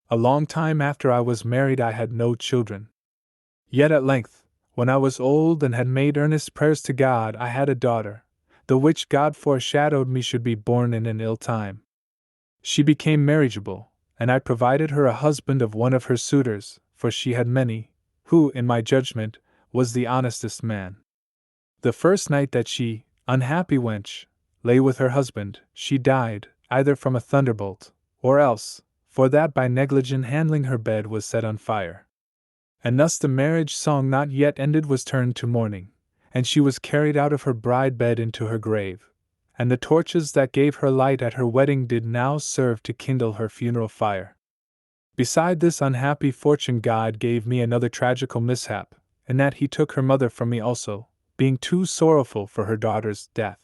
A long time after I was married I had no children. Yet at length, when I was old and had made earnest prayers to God, I had a daughter, the which God foreshadowed me should be born in an ill time. She became marriageable, and I provided her a husband of one of her suitors, for she had many, who, in my judgment, was the honestest man. The first night that she, unhappy wench, lay with her husband, she died, either from a thunderbolt, or else, for that by negligent handling her bed was set on fire. And thus the marriage song not yet ended was turned to mourning, and she was carried out of her bride bed into her grave, and the torches that gave her light at her wedding did now serve to kindle her funeral fire. Beside this unhappy fortune God gave me another tragical mishap, in that he took her mother from me also, being too sorrowful for her daughter's death.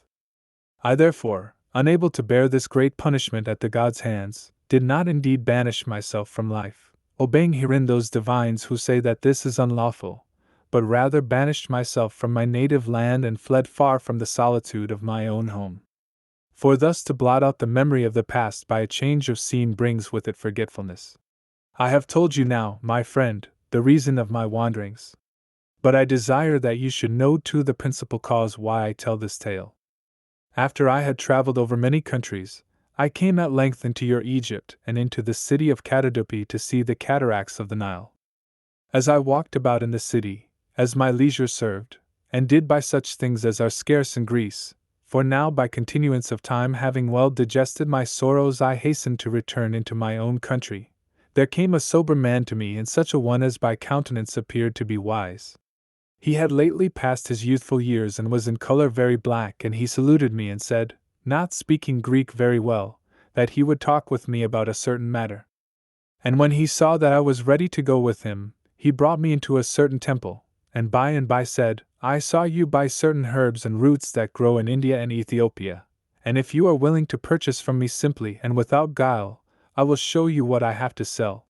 I therefore, unable to bear this great punishment at the gods' hands, did not indeed banish myself from life, obeying herein those divines who say that this is unlawful, but rather banished myself from my native land and fled far from the solitude of my own home. For thus to blot out the memory of the past by a change of scene brings with it forgetfulness. I have told you now, my friend, the reason of my wanderings. But I desire that you should know too the principal cause why I tell this tale. After I had traveled over many countries, I came at length into your Egypt and into the city of Catadope to see the cataracts of the Nile. As I walked about in the city, as my leisure served, and did by such things as are scarce in Greece, for now by continuance of time having well digested my sorrows I hastened to return into my own country, there came a sober man to me, and such a one as by countenance appeared to be wise. He had lately passed his youthful years and was in color very black, and he saluted me and said, not speaking Greek very well, that he would talk with me about a certain matter. And when he saw that I was ready to go with him, he brought me into a certain temple, and by said, I saw you buy certain herbs and roots that grow in India and Ethiopia, and if you are willing to purchase from me simply and without guile, I will show you what I have to sell.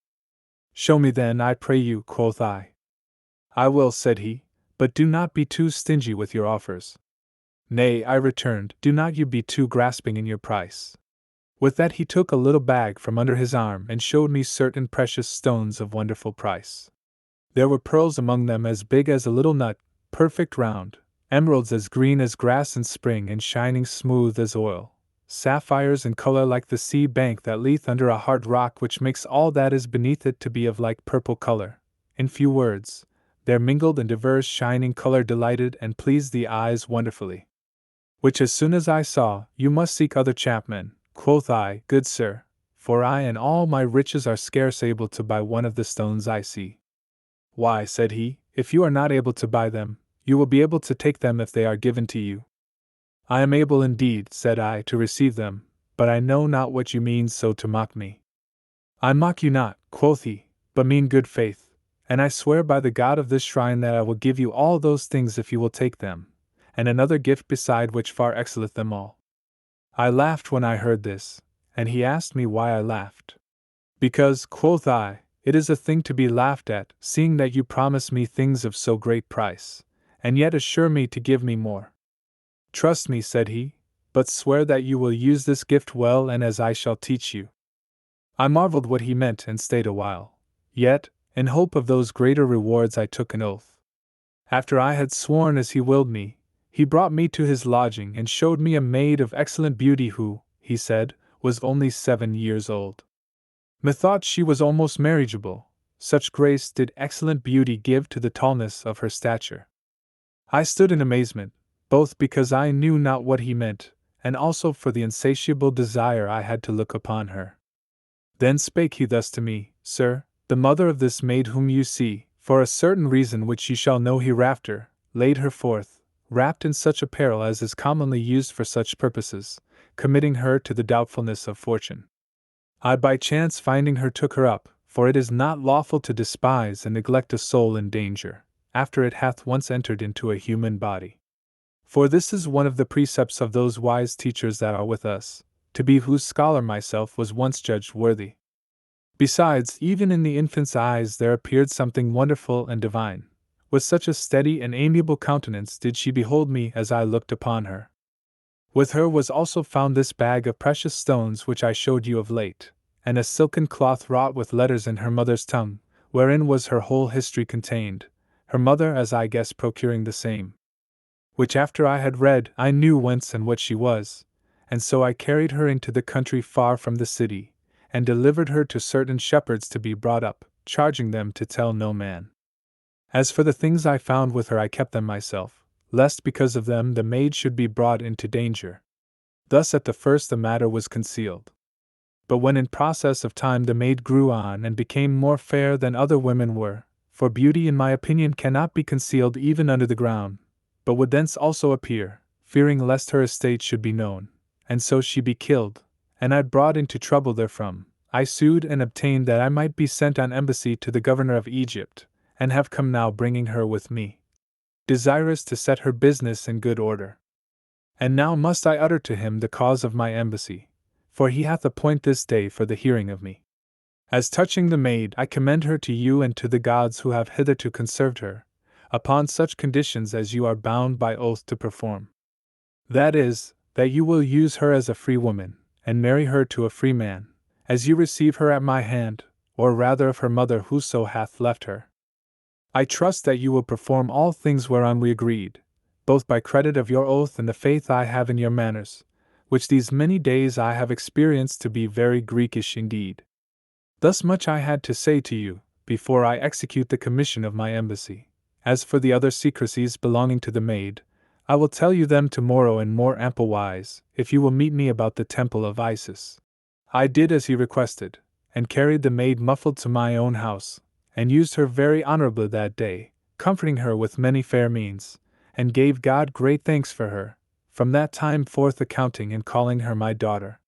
Show me then, I pray you, quoth I. I will, said he, but do not be too stingy with your offers. Nay, I returned, do not you be too grasping in your price. With that he took a little bag from under his arm and showed me certain precious stones of wonderful price. There were pearls among them as big as a little nut, perfect round, emeralds as green as grass in spring and shining smooth as oil, sapphires in color like the sea bank that leath under a hard rock which makes all that is beneath it to be of like purple color. In few words, there mingled in divers shining color delighted and pleased the eyes wonderfully. Which as soon as I saw, you must seek other chapmen, quoth I, good sir, for I and all my riches are scarce able to buy one of the stones I see. Why, said he, if you are not able to buy them, you will be able to take them if they are given to you. I am able indeed, said I, to receive them, but I know not what you mean so to mock me. I mock you not, quoth he, but mean good faith, and I swear by the God of this shrine that I will give you all those things if you will take them, and another gift beside which far excelleth them all. I laughed when I heard this, and he asked me why I laughed. Because, quoth I, it is a thing to be laughed at, seeing that you promise me things of so great price, and yet assure me to give me more. Trust me, said he, but swear that you will use this gift well and as I shall teach you. I marveled what he meant and stayed a while. Yet, in hope of those greater rewards I took an oath. After I had sworn as he willed me, he brought me to his lodging and showed me a maid of excellent beauty who, he said, was only 7 years old. Methought she was almost marriageable, such grace did excellent beauty give to the tallness of her stature. I stood in amazement, both because I knew not what he meant, and also for the insatiable desire I had to look upon her. Then spake he thus to me, Sir, the mother of this maid whom you see, for a certain reason which you shall know hereafter, laid her forth, wrapped in such apparel as is commonly used for such purposes, committing her to the doubtfulness of fortune. I by chance finding her took her up, for it is not lawful to despise and neglect a soul in danger, after it hath once entered into a human body. For this is one of the precepts of those wise teachers that are with us, to be whose scholar myself was once judged worthy. Besides, even in the infant's eyes there appeared something wonderful and divine. With such a steady and amiable countenance did she behold me as I looked upon her. With her was also found this bag of precious stones which I showed you of late, and a silken cloth wrought with letters in her mother's tongue, wherein was her whole history contained, her mother as I guess procuring the same. Which after I had read, I knew whence and what she was, and so I carried her into the country far from the city, and delivered her to certain shepherds to be brought up, charging them to tell no man. As for the things I found with her I kept them myself, lest because of them the maid should be brought into danger. Thus at the first the matter was concealed. But when in process of time the maid grew on and became more fair than other women were, for beauty in my opinion cannot be concealed even under the ground, but would thence also appear, fearing lest her estate should be known, and so she be killed, and I brought into trouble therefrom, I sued and obtained that I might be sent on embassy to the governor of Egypt, and have come now bringing her with me, desirous to set her business in good order. And now must I utter to him the cause of my embassy, for he hath appointed this day for the hearing of me. As touching the maid, I commend her to you and to the gods who have hitherto conserved her, upon such conditions as you are bound by oath to perform. That is, that you will use her as a free woman, and marry her to a free man, as you receive her at my hand, or rather of her mother whoso hath left her. I trust that you will perform all things whereon we agreed, both by credit of your oath and the faith I have in your manners, which these many days I have experienced to be very Greekish indeed. Thus much I had to say to you, before I execute the commission of my embassy. As for the other secrecies belonging to the maid, I will tell you them tomorrow in more ample wise, if you will meet me about the temple of Isis. I did as he requested, and carried the maid muffled to my own house, and used her very honorably that day, comforting her with many fair means, and gave God great thanks for her, from that time forth accounting and calling her my daughter.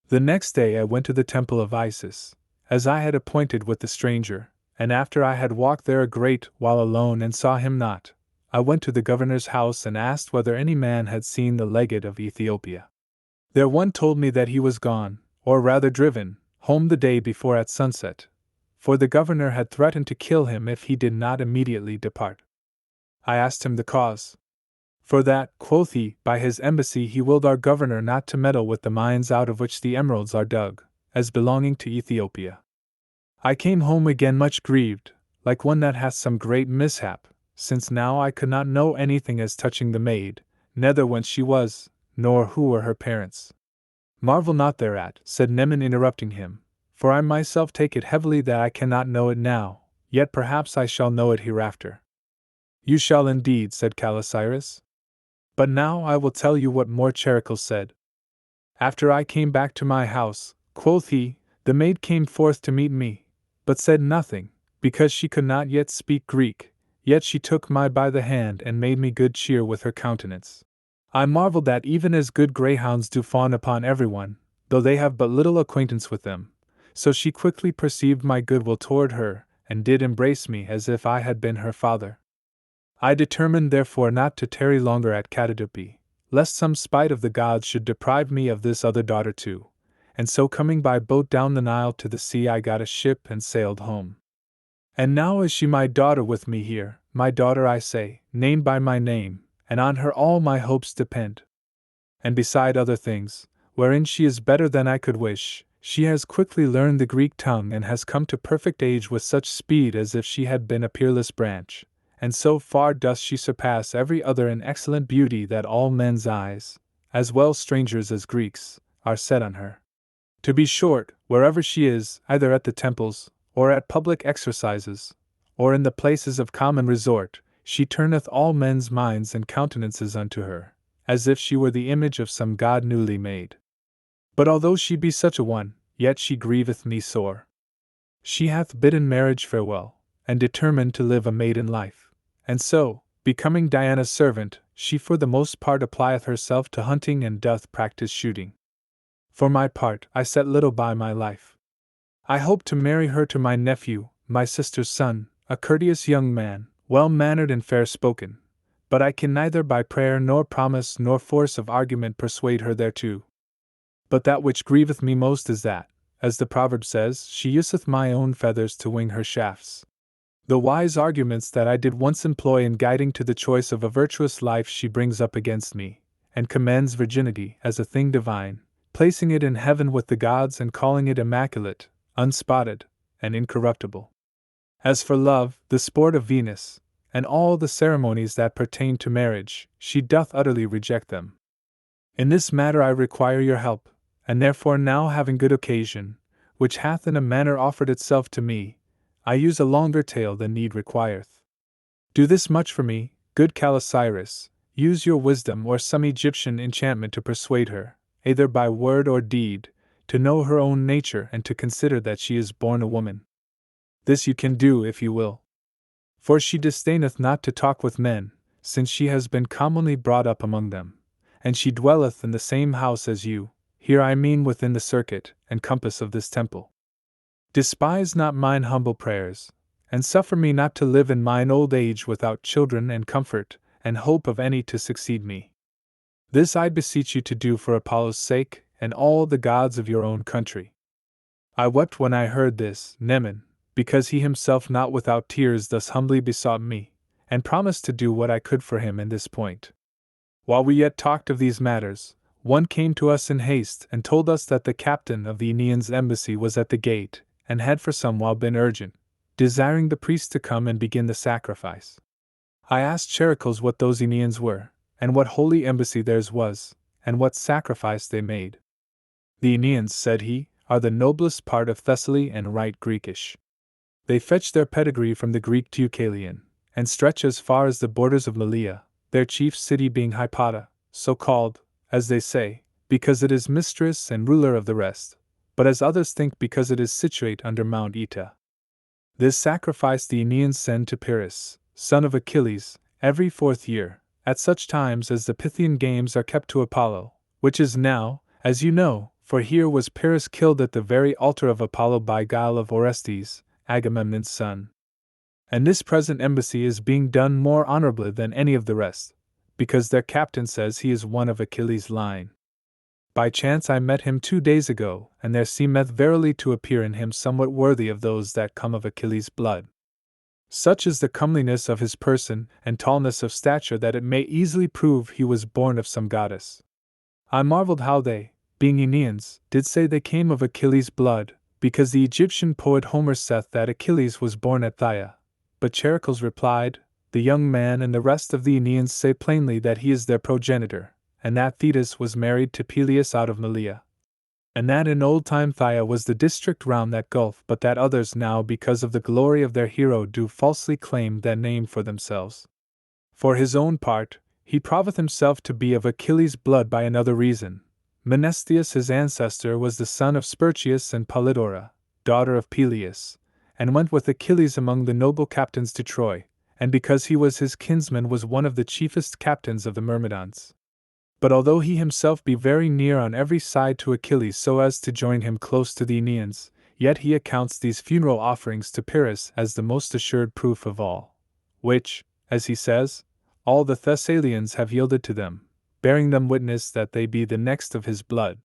The next day I went to the temple of Isis, as I had appointed with the stranger, and after I had walked there a great while alone and saw him not, I went to the governor's house and asked whether any man had seen the legate of Ethiopia. There one told me that he was gone, or rather driven, home the day before at sunset, for the governor had threatened to kill him if he did not immediately depart. I asked him the cause. For that, quoth he, by his embassy he willed our governor not to meddle with the mines out of which the emeralds are dug, as belonging to Ethiopia. I came home again much grieved, like one that hath some great mishap, since now I could not know anything as touching the maid, neither whence she was, nor who were her parents. Marvel not thereat, said Neman interrupting him, for I myself take it heavily that I cannot know it now, yet perhaps I shall know it hereafter. You shall indeed, said Calisiris. But now I will tell you what more Charicles said. After I came back to my house, quoth he, the maid came forth to meet me, but said nothing, because she could not yet speak Greek, yet she took me by the hand and made me good cheer with her countenance. I marveled that even as good greyhounds do fawn upon everyone, though they have but little acquaintance with them, so she quickly perceived my goodwill toward her, and did embrace me as if I had been her father. I determined therefore not to tarry longer at Catadope, lest some spite of the gods should deprive me of this other daughter too, and so coming by boat down the Nile to the sea I got a ship and sailed home. And now is she my daughter with me here, my daughter I say, named by my name, and on her all my hopes depend. And beside other things, wherein she is better than I could wish, she has quickly learned the Greek tongue and has come to perfect age with such speed as if she had been a peerless branch, and so far doth she surpass every other in excellent beauty that all men's eyes, as well strangers as Greeks, are set on her. To be short, wherever she is, either at the temples, or at public exercises, or in the places of common resort, she turneth all men's minds and countenances unto her, as if she were the image of some god newly made. But although she be such a one, yet she grieveth me sore. She hath bidden marriage farewell, and determined to live a maiden life, and so, becoming Diana's servant, she for the most part applieth herself to hunting and doth practice shooting. For my part, I set little by my life. I hope to marry her to my nephew, my sister's son, a courteous young man, well-mannered and fair-spoken, but I can neither by prayer nor promise nor force of argument persuade her thereto. But that which grieveth me most is that, as the proverb says, she useth my own feathers to wing her shafts. The wise arguments that I did once employ in guiding to the choice of a virtuous life she brings up against me, and commends virginity as a thing divine, placing it in heaven with the gods and calling it immaculate, unspotted, and incorruptible. As for love, the sport of Venus, and all the ceremonies that pertain to marriage, she doth utterly reject them. In this matter I require your help, and therefore now having good occasion, which hath in a manner offered itself to me, I use a longer tale than need requireth. Do this much for me, good Calisiris, use your wisdom or some Egyptian enchantment to persuade her, either by word or deed, to know her own nature and to consider that she is born a woman. This you can do if you will. For she disdaineth not to talk with men, since she has been commonly brought up among them, and she dwelleth in the same house as you, here I mean within the circuit and compass of this temple. Despise not mine humble prayers, and suffer me not to live in mine old age without children and comfort, and hope of any to succeed me. This I beseech you to do for Apollo's sake, and all the gods of your own country. I wept when I heard this, Neman, because he himself not without tears thus humbly besought me, and promised to do what I could for him in this point. While we yet talked of these matters, one came to us in haste and told us that the captain of the Aeneans' embassy was at the gate, and had for some while been urgent, desiring the priest to come and begin the sacrifice. I asked Charicles what those Aeneans were, and what holy embassy theirs was, and what sacrifice they made. The Aeneans, said he, are the noblest part of Thessaly and Wright Greekish. They fetch their pedigree from the Greek Deucalion, and stretch as far as the borders of Lilia, their chief city being Hypata, so called, as they say, because it is mistress and ruler of the rest, but as others think because it is situate under Mount Oeta. This sacrifice the Aeneans send to Pyrrhus, son of Achilles, every 4th year, at such times as the Pythian games are kept to Apollo, which is now, as you know, for here was Pyrrhus killed at the very altar of Apollo by guile of Orestes, Agamemnon's son. And this present embassy is being done more honorably than any of the rest, because their captain says he is one of Achilles' line. By chance I met him 2 days ago, and there seemeth verily to appear in him somewhat worthy of those that come of Achilles' blood. Such is the comeliness of his person and tallness of stature that it may easily prove he was born of some goddess. I marveled how they, being Aeneans, did say they came of Achilles' blood, because the Egyptian poet Homer saith that Achilles was born at Phthia. But Charicles replied, the young man and the rest of the Aeneans say plainly that he is their progenitor, and that Thetis was married to Peleus out of Melia. And that in old time Phthia was the district round that gulf, but that others now because of the glory of their hero do falsely claim that name for themselves. For his own part, he proveth himself to be of Achilles' blood by another reason. Menesthius his ancestor was the son of Sperchius and Polydora, daughter of Peleus, and went with Achilles among the noble captains to Troy, and because he was his kinsman was one of the chiefest captains of the Myrmidons. But although he himself be very near on every side to Achilles so as to join him close to the Aeneans, yet he accounts these funeral offerings to Pyrrhus as the most assured proof of all, which, as he says, all the Thessalians have yielded to them, bearing them witness that they be the next of his blood.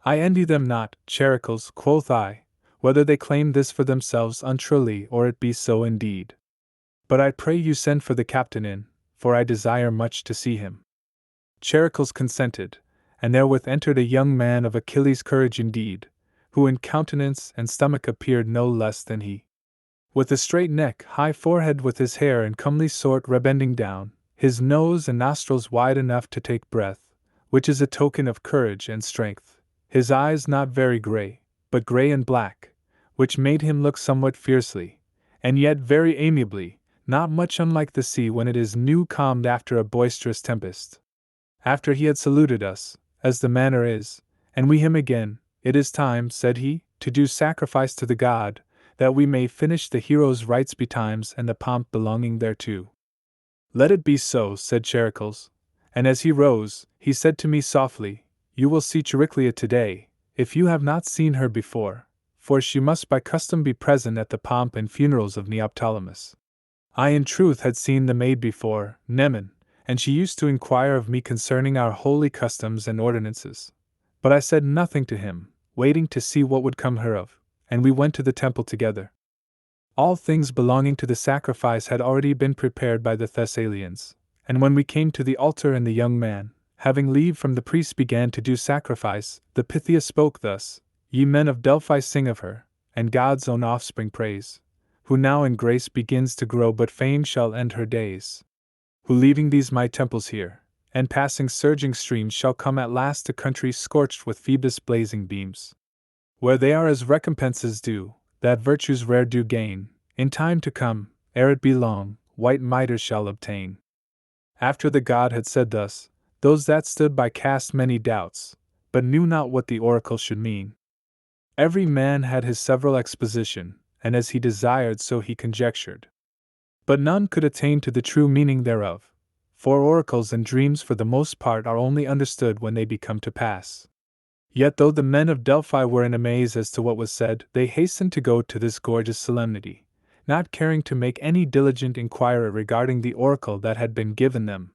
I envy them not, Charicles, quoth I, whether they claim this for themselves untruly or it be so indeed. But I pray you send for the captain in, for I desire much to see him. Charicles consented, and therewith entered a young man of Achilles' courage indeed, who in countenance and stomach appeared no less than he. With a straight neck, high forehead, with his hair in comely sort rebending down, his nose and nostrils wide enough to take breath, which is a token of courage and strength, his eyes not very grey, but grey and black, which made him look somewhat fiercely, and yet very amiably, not much unlike the sea when it is new calmed after a boisterous tempest. After he had saluted us, as the manner is, and we him again, it is time, said he, to do sacrifice to the god, that we may finish the hero's rites betimes and the pomp belonging thereto. Let it be so, said Charicles, and as he rose, he said to me softly, you will see Chariclia today, if you have not seen her before, for she must by custom be present at the pomp and funerals of Neoptolemus. I in truth had seen the maid before, Neman, and she used to inquire of me concerning our holy customs and ordinances. But I said nothing to him, waiting to see what would come hereof, and we went to the temple together. All things belonging to the sacrifice had already been prepared by the Thessalians, and when we came to the altar and the young man, having leave from the priest, began to do sacrifice, the Pythia spoke thus, Ye men of Delphi sing of her, and God's own offspring praise, who now in grace begins to grow but fain shall end her days. Who leaving these my temples here, and passing surging streams shall come at last to countries scorched with Phoebus' blazing beams, where they are as recompenses due, that virtues rare do gain, in time to come, ere it be long, white mitres shall obtain. After the god had said thus, those that stood by cast many doubts, but knew not what the oracle should mean. Every man had his several exposition, and as he desired so he conjectured. But none could attain to the true meaning thereof, for oracles and dreams for the most part are only understood when they become to pass. Yet though the men of Delphi were in amaze as to what was said, they hastened to go to this gorgeous solemnity, not caring to make any diligent inquiry regarding the oracle that had been given them,